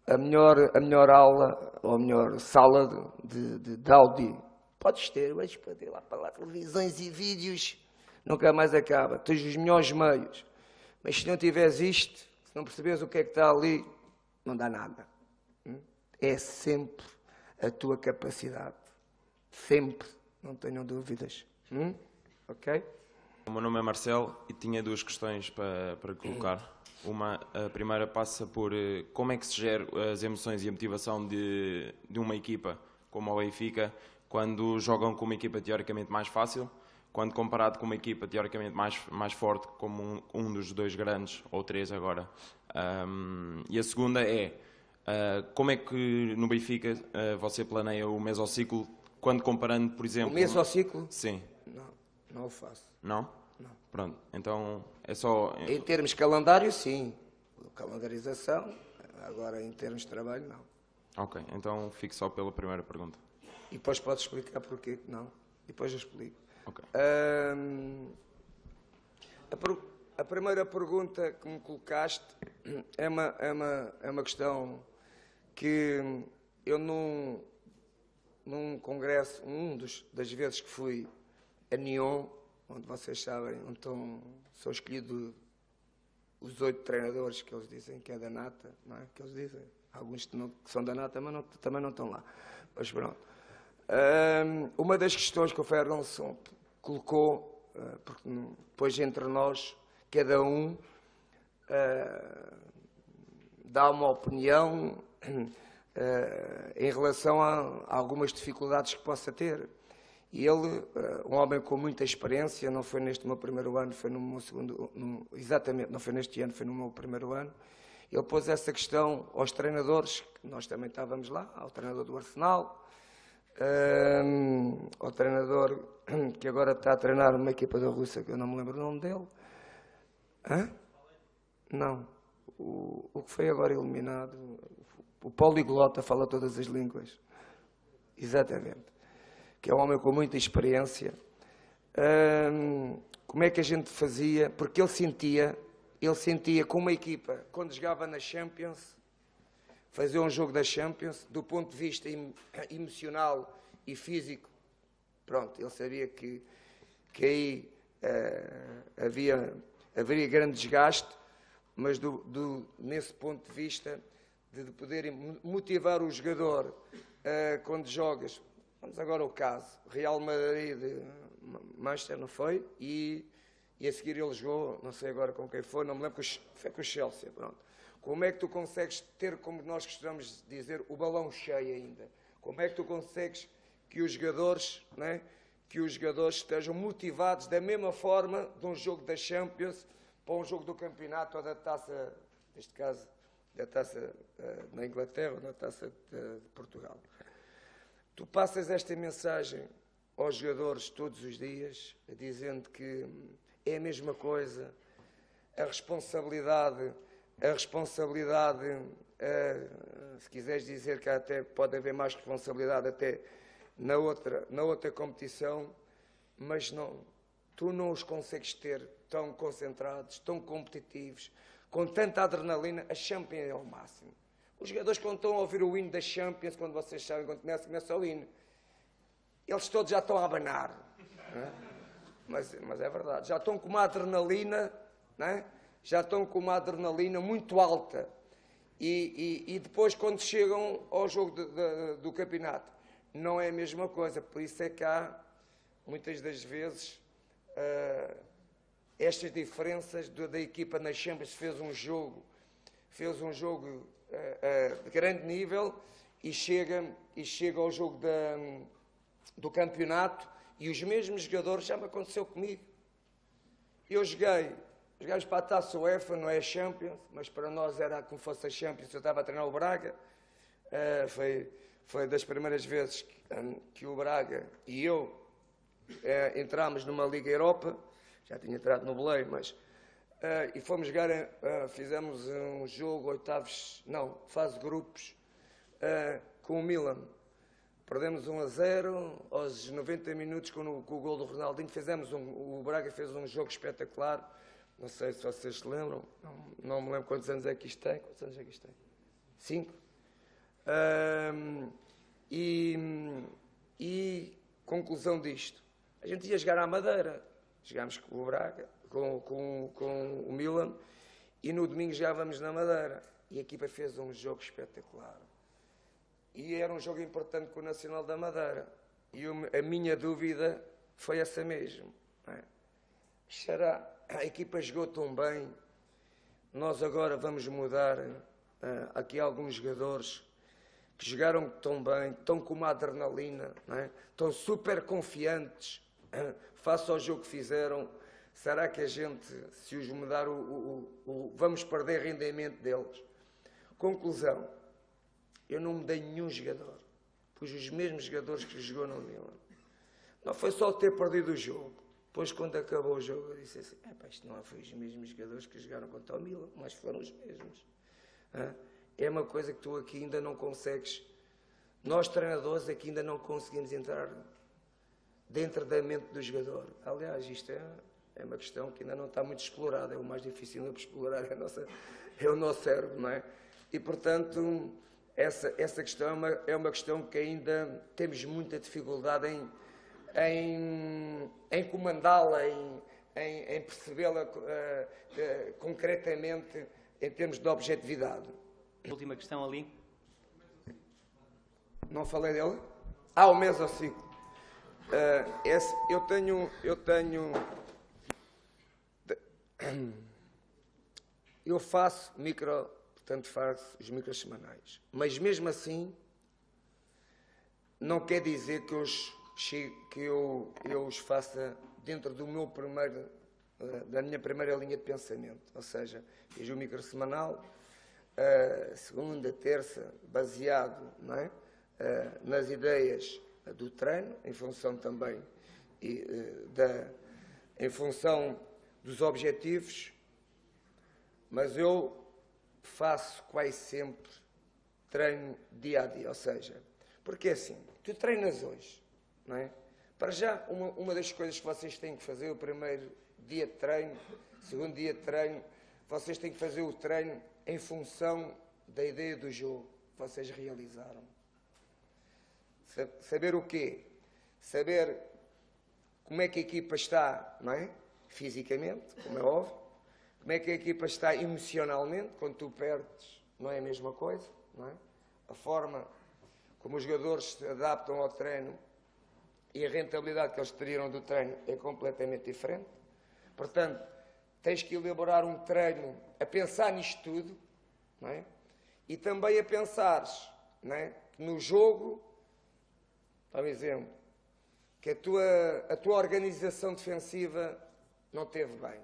a melhor aula ou a melhor sala de áudio. Podes ter, mas para lá televisões e vídeos, nunca mais acaba. Tens os melhores meios. Mas se não tiveres isto, se não perceberes o que é que está ali, não dá nada. É sempre a tua capacidade. Sempre. Não tenham dúvidas. Ok? O meu nome é Marcelo e tinha duas questões para colocar. A primeira passa por como é que se gera as emoções e a motivação de uma equipa como o Benfica quando jogam com uma equipa teoricamente mais fácil, quando comparado com uma equipa teoricamente mais forte, como um dos dois grandes, ou três agora. E a segunda é, como é que no Benfica você planeia o mesociclo, quando comparando, por exemplo... O mesociclo? Sim. Não o faço. Não? Não. Pronto, então é só... Em termos de calendário, sim. Calendarização, agora em termos de trabalho, não. Ok, então fico só pela primeira pergunta. E depois podes explicar porquê que não. E depois eu explico. Okay. A primeira pergunta que me colocaste é uma questão que eu num congresso, das vezes que fui a Nyon, onde vocês sabem, onde são escolhidos os 8 treinadores que eles dizem que é da nata, não é? Que eles dizem. Alguns que são da nata, mas também não estão lá. Mas pronto. Uma das questões que o Fernandson colocou, porque depois entre nós, cada um dá uma opinião em relação a algumas dificuldades que possa ter. E ele, um homem com muita experiência, não foi neste meu primeiro ano, foi no meu segundo, exatamente, não foi neste ano, foi no meu primeiro ano, ele pôs essa questão aos treinadores, que nós também estávamos lá, ao treinador do Arsenal, ao treinador que agora está a treinar uma equipa da Rússia, que eu não me lembro o nome dele. Não. O que foi agora eliminado, o poliglota, fala todas as línguas. Exatamente. Que é um homem com muita experiência. Como é que a gente fazia? Porque ele sentia com uma equipa, quando jogava na Champions, fazer um jogo da Champions, do ponto de vista emocional e físico, pronto, ele sabia que aí haveria grande desgaste, mas nesse ponto de vista de poder motivar o jogador quando jogas. Vamos agora ao caso, Real Madrid, Manchester, não foi? E a seguir ele jogou, não sei agora com quem foi, não me lembro, foi com o Chelsea, pronto. Como é que tu consegues ter, como nós costumamos dizer, o balão cheio ainda? Como é que tu consegues que os jogadores, né, que os jogadores estejam motivados da mesma forma de um jogo da Champions para um jogo do campeonato ou da taça, neste caso, da taça na Inglaterra ou da taça de Portugal? Tu passas esta mensagem aos jogadores todos os dias, dizendo que é a mesma coisa, a responsabilidade, se quiseres dizer que até pode haver mais responsabilidade até na outra competição, mas não, tu não os consegues ter tão concentrados, tão competitivos, com tanta adrenalina. A Champions é o máximo. Os jogadores, quando estão a ouvir o hino da Champions, quando vocês sabem, quando começa o hino, eles todos já estão a abanar. Não é? Mas é verdade, já estão com uma adrenalina, não é? Já estão com uma adrenalina muito alta. E depois, quando chegam ao jogo do campeonato, não é a mesma coisa. Por isso é que há, muitas das vezes, estas diferenças da equipa na Champions. Fez um jogo de grande nível e chega ao jogo do campeonato e os mesmos jogadores, já me aconteceu comigo. Eu jogámos para a Taça UEFA, não é a Champions, mas para nós era como fosse a Champions. Eu estava a treinar o Braga, foi das primeiras vezes que o Braga e eu entramos numa Liga Europa, já tinha entrado no Belém, mas e fomos jogar, fizemos um jogo, fase de grupos, com o Milan. Perdemos 1-0, aos 90 minutos com o gol do Ronaldinho, o Braga fez um jogo espetacular. Não sei se vocês se lembram, não me lembro quantos anos é que isto tem. Quantos anos é que isto tem? 5. E conclusão disto, a gente ia jogar à Madeira, jogámos com o Braga, com o Milan, e no domingo jogávamos na Madeira, e a equipa fez um jogo espetacular. E era um jogo importante com o Nacional da Madeira, e a minha dúvida foi essa mesmo. Não é? Será? A equipa jogou tão bem, nós agora vamos mudar aqui alguns jogadores que jogaram tão bem, estão com uma adrenalina, não é? Estão super confiantes face ao jogo que fizeram. Será que a gente, se os mudar, vamos perder rendimento deles? Conclusão, eu não mudei nenhum jogador, pus os mesmos jogadores que jogou no Milan. Não foi só ter perdido o jogo. Depois, quando acabou o jogo, eu disse assim, isto não foi os mesmos jogadores que jogaram contra o Milan, mas foram os mesmos. É uma coisa que tu aqui ainda não consegues, nós treinadores aqui ainda não conseguimos entrar dentro da mente do jogador. Aliás, isto é uma questão que ainda não está muito explorada, é o mais difícil de explorar, é o nosso cérebro, não é? E, portanto, essa questão é uma questão que ainda temos muita dificuldade em comandá-la, em percebê-la concretamente em termos de objetividade. Última questão ali. Não falei dele? O mesociclo. Eu faço portanto faço os micros semanais, mas mesmo assim não quer dizer que eu os faça dentro da minha primeira linha de pensamento. Ou seja, fiz o micro semanal, segunda, terça, baseado, não é? Nas ideias do treino, em função também em função dos objetivos, mas eu faço quase sempre treino dia a dia. Ou seja, porque assim, tu treinas hoje, não é? Para já, uma das coisas que vocês têm que fazer, o primeiro dia de treino, segundo dia de treino, vocês têm que fazer o treino em função da ideia do jogo que vocês realizaram. Saber o quê? Saber como é que a equipa está, não é? Fisicamente, como é óbvio. Como é que a equipa está emocionalmente, quando tu perdes, não é a mesma coisa, não é? A forma como os jogadores se adaptam ao treino e a rentabilidade que eles teriam do treino é completamente diferente. Portanto, tens que elaborar um treino a pensar nisto tudo, não é? E também a pensares, não é? Que no jogo, por exemplo, que a tua organização defensiva não esteve bem.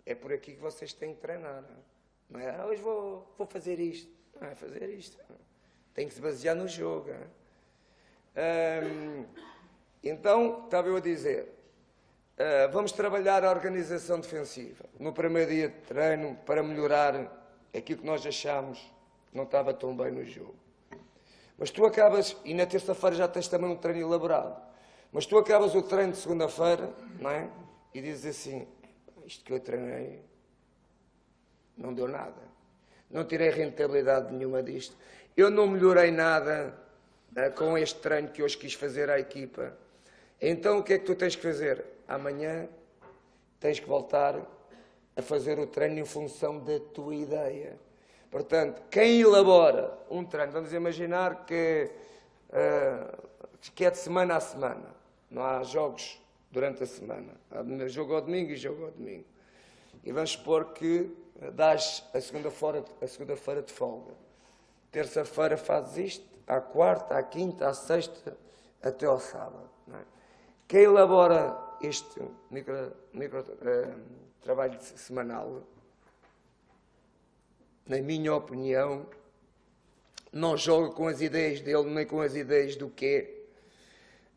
É por aqui que vocês têm que treinar, não é? Hoje vou fazer isto. Não é fazer isto. tem que se basear no jogo. Então, estava eu a dizer, vamos trabalhar a organização defensiva no primeiro dia de treino para melhorar aquilo que nós achámos que não estava tão bem no jogo. Mas tu acabas, e na terça-feira já tens também um treino elaborado, mas tu acabas o treino de segunda-feira, não é? E dizes assim, isto que eu treinei não deu nada. Não tirei rentabilidade nenhuma disto. Eu não melhorei nada com este treino que hoje quis fazer à equipa. Então o que é que tu tens que fazer? Amanhã tens que voltar a fazer o treino em função da tua ideia. Portanto, quem elabora um treino, vamos imaginar que é de semana a semana. Não há jogos durante a semana. Há jogo ao domingo e jogo ao domingo. E vamos supor que dás a segunda-feira de folga. Terça-feira fazes isto, à quarta, à quinta, à sexta, até ao sábado. Não é? Quem elabora este trabalho semanal, na minha opinião, não joga com as ideias dele, nem com as ideias do quê?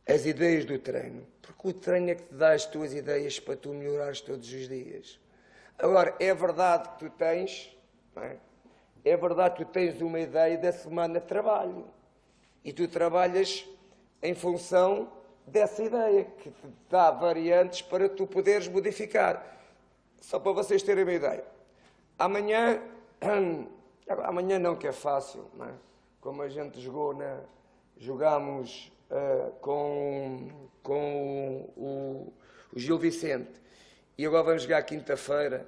As ideias do treino. Porque o treino é que te dá as tuas ideias para tu melhorares todos os dias. Agora, é verdade que tu tens, não é? É verdade que tu tens uma ideia da semana de trabalho. E tu trabalhas em função dessa ideia, que te dá variantes para tu poderes modificar. Só para vocês terem uma ideia. Amanhã não, que é fácil, não é? Como a gente jogámos com o Gil Vicente, e agora vamos jogar quinta-feira.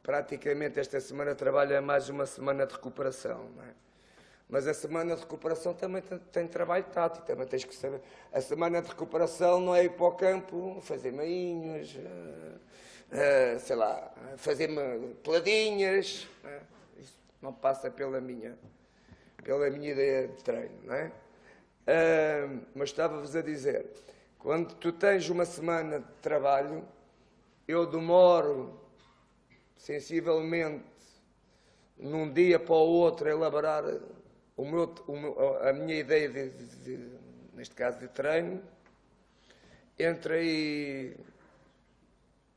Praticamente esta semana trabalha mais uma semana de recuperação, não é? Mas a semana de recuperação também tem trabalho tático, também tens que saber. A semana de recuperação não é ir para o campo fazer meinhos, sei lá, fazer peladinhas, não é? Isso não passa pela minha ideia de treino, não é? Mas estava-vos a dizer, quando tu tens uma semana de trabalho, eu demoro sensivelmente num dia para o outro a elaborar a minha ideia, neste caso de treino, entre aí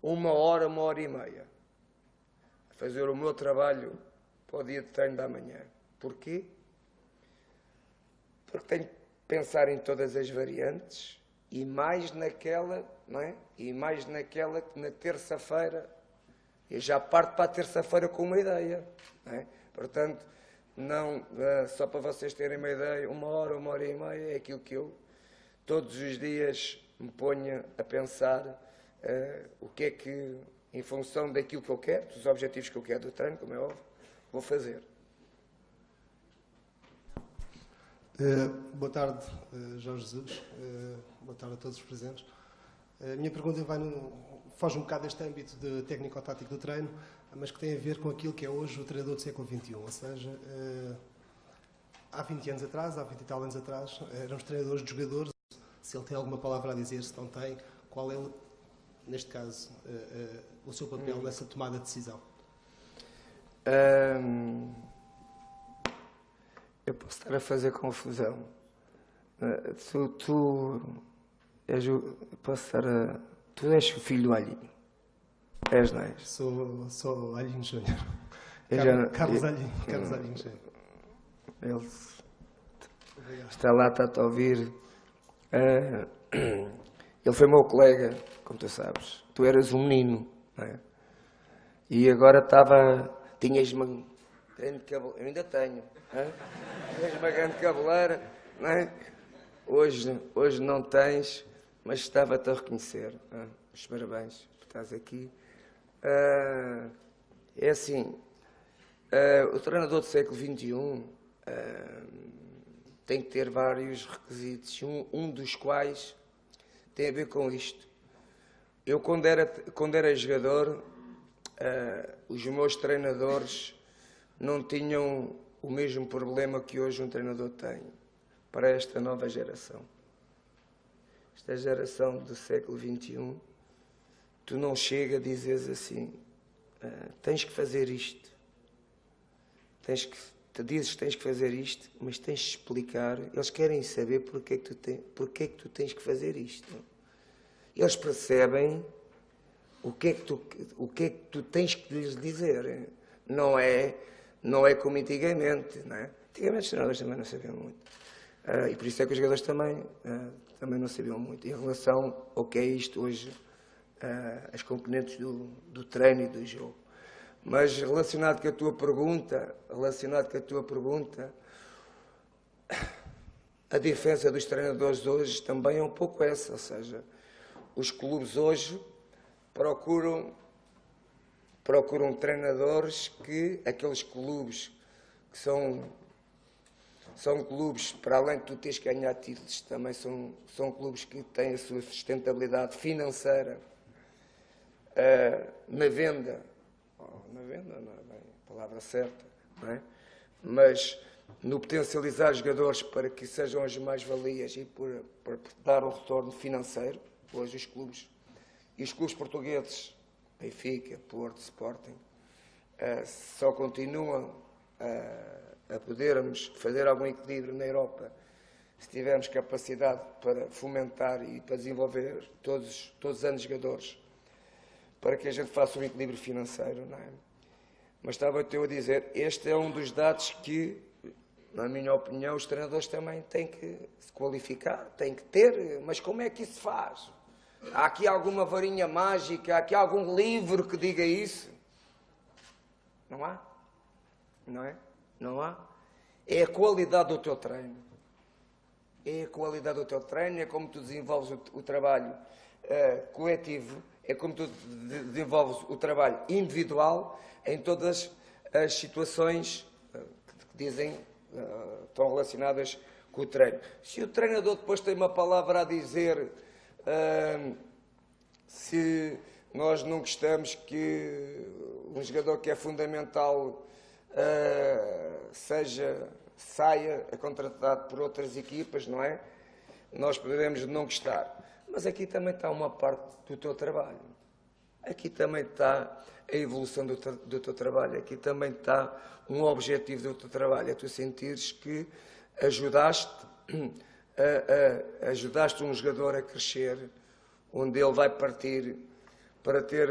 1 hora e meia, a fazer o meu trabalho para o dia de treino da manhã. Porquê? Porque tenho que pensar em todas as variantes e mais naquela, não é? E mais naquela que na terça-feira, eu já parto para a terça-feira com uma ideia, não é? Portanto, não, só para vocês terem uma ideia, 1 hora e meia é aquilo que eu todos os dias me ponho a pensar o que é que, em função daquilo que eu quero, dos objetivos que eu quero do treino, como é óbvio, vou fazer. Boa tarde, Jorge Jesus. Boa tarde a todos os presentes. A minha pergunta foge um bocado deste âmbito de técnico-tático do treino, mas que tem a ver com aquilo que é hoje o treinador do século XXI. Ou seja, há 20 anos atrás, há 20 e tal anos atrás, eram os treinadores de jogadores. Se ele tem alguma palavra a dizer, se não tem, qual é, neste caso, o seu papel nessa tomada de decisão? Eu posso estar a fazer confusão. Tu és o filho do Alhinho. És, não és? Sou Alhinho Júnior. Carlos Alhinho Júnior. Ele está lá, está-te a ouvir. Ele foi meu colega, como tu sabes. Tu eras um menino, não é? E agora tinhas uma grande cabeleira. Eu ainda tenho. Tinhas uma grande cabeleira, não é? Hoje não tens, mas estava-te a reconhecer. Os parabéns por estás aqui. É assim, o treinador do século XXI tem que ter vários requisitos, um dos quais tem a ver com isto. Eu, quando era jogador, os meus treinadores não tinham o mesmo problema que hoje um treinador tem para esta nova geração. Esta geração do século XXI, tu não chega a dizeres assim, tens que fazer isto, tens te dizes que tens que fazer isto, mas tens de explicar. Eles querem saber porque é que tu tens que fazer isto. Eles percebem o que é que tu tens que lhes dizer. Não é como antigamente, não é? Antigamente os treinadores também não sabiam muito. E por isso é que os jogadores também não sabiam muito. Em relação ao que é isto hoje, as componentes do treino e do jogo. Mas relacionado com a tua pergunta, a diferença dos treinadores hoje também é um pouco essa, ou seja, os clubes hoje procuram treinadores aqueles clubes que são clubes, para além de tu teres que ganhar títulos, também são clubes que têm a sua sustentabilidade financeira na venda não é bem a palavra certa, não é? Mas no potencializar jogadores para que sejam as mais-valias e por dar um retorno financeiro, hoje os clubes portugueses, Benfica, Porto, Sporting, só continuam a podermos fazer algum equilíbrio na Europa se tivermos capacidade para fomentar e para desenvolver todos os anos jogadores, para que a gente faça um equilíbrio financeiro, não é? Mas estava-te eu a dizer, este é um dos dados que, na minha opinião, os treinadores também têm que se qualificar, têm que ter, mas como é que isso se faz? Há aqui alguma varinha mágica, há aqui algum livro que diga isso? Não há? Não é? Não há? É a qualidade do teu treino. É a qualidade do teu treino, é como tu desenvolves o trabalho coletivo, é como tu desenvolves o trabalho individual em todas as situações que dizem estão relacionadas com o treino. Se o treinador depois tem uma palavra a dizer, se nós não gostamos que um jogador que é fundamental saia contratado por outras equipas, não é? Nós podemos não gostar. Mas aqui também está uma parte do teu trabalho. Aqui também está a evolução do teu trabalho. Aqui também está um objetivo do teu trabalho. É tu sentires que ajudaste um jogador a crescer, onde ele vai partir para ter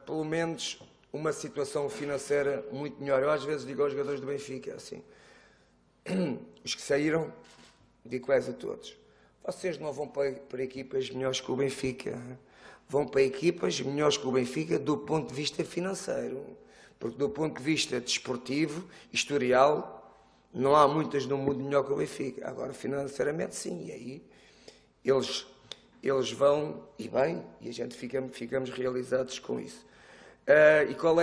pelo menos uma situação financeira muito melhor. Eu às vezes digo aos jogadores do Benfica, assim, os que saíram, digo quase a todos, vocês não vão para equipas melhores que o Benfica, vão para equipas melhores que o Benfica do ponto de vista financeiro, porque do ponto de vista desportivo, historial, não há muitas no mundo melhor que o Benfica. Agora, financeiramente, sim, e aí eles vão, e bem, e a gente ficamos realizados com isso. E qual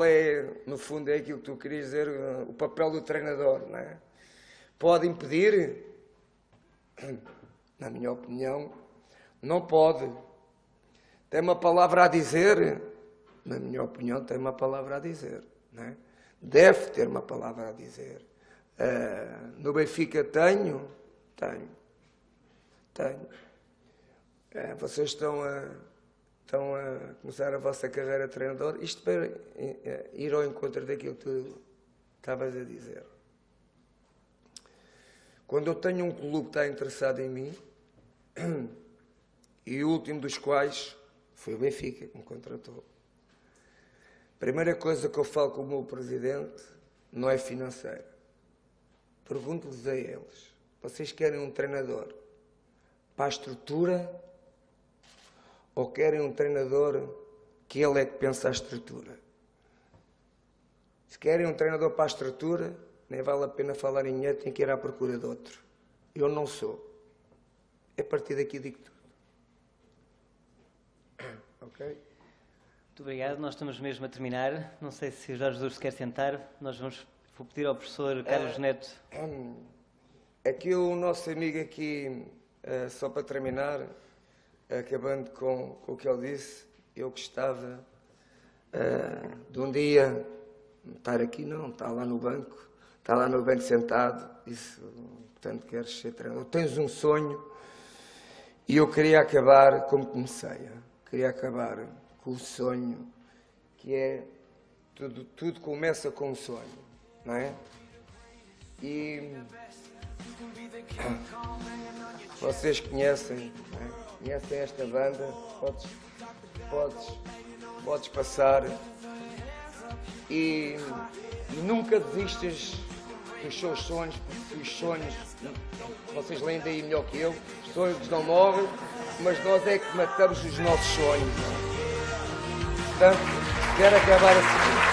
é, no fundo, é aquilo que tu querias dizer, o papel do treinador, não é? Pode impedir? Na minha opinião, não pode. Tem uma palavra a dizer? Na minha opinião, tem uma palavra a dizer, não é? Deve ter uma palavra a dizer. No Benfica tenho. Vocês estão a começar a vossa carreira de treinador, isto para ir ao encontro daquilo que tu estavas a dizer. Quando eu tenho um clube que está interessado em mim, e o último dos quais foi o Benfica, que me contratou, a primeira coisa que eu falo com o meu presidente não é financeira. Pergunto-lhes a eles, vocês querem um treinador para a estrutura ou querem um treinador que ele é que pensa a estrutura? Se querem um treinador para a estrutura, nem vale a pena falar em dinheiro, tem que ir à procura de outro. Eu não sou. A partir daqui digo tudo. Ok? Muito obrigado. Nós estamos mesmo a terminar. Não sei se o Jorge Jesus quer sentar. Vou pedir ao professor Carlos Neto. Aqui o nosso amigo aqui, só para terminar, acabando com o que ele disse, eu gostava de um dia estar aqui, não, está lá no banco sentado, isso, portanto, queres ser treinador, tens um sonho, e eu queria acabar como comecei, queria acabar com o sonho, que é, tudo começa com um sonho. não é? E vocês conhecem, não é? Conhecem esta banda, podes passar e nunca desistas dos seus sonhos, porque os sonhos, vocês leem daí melhor que eu, os sonhos não morrem, mas nós é que matamos os nossos sonhos. Portanto, quero acabar assim.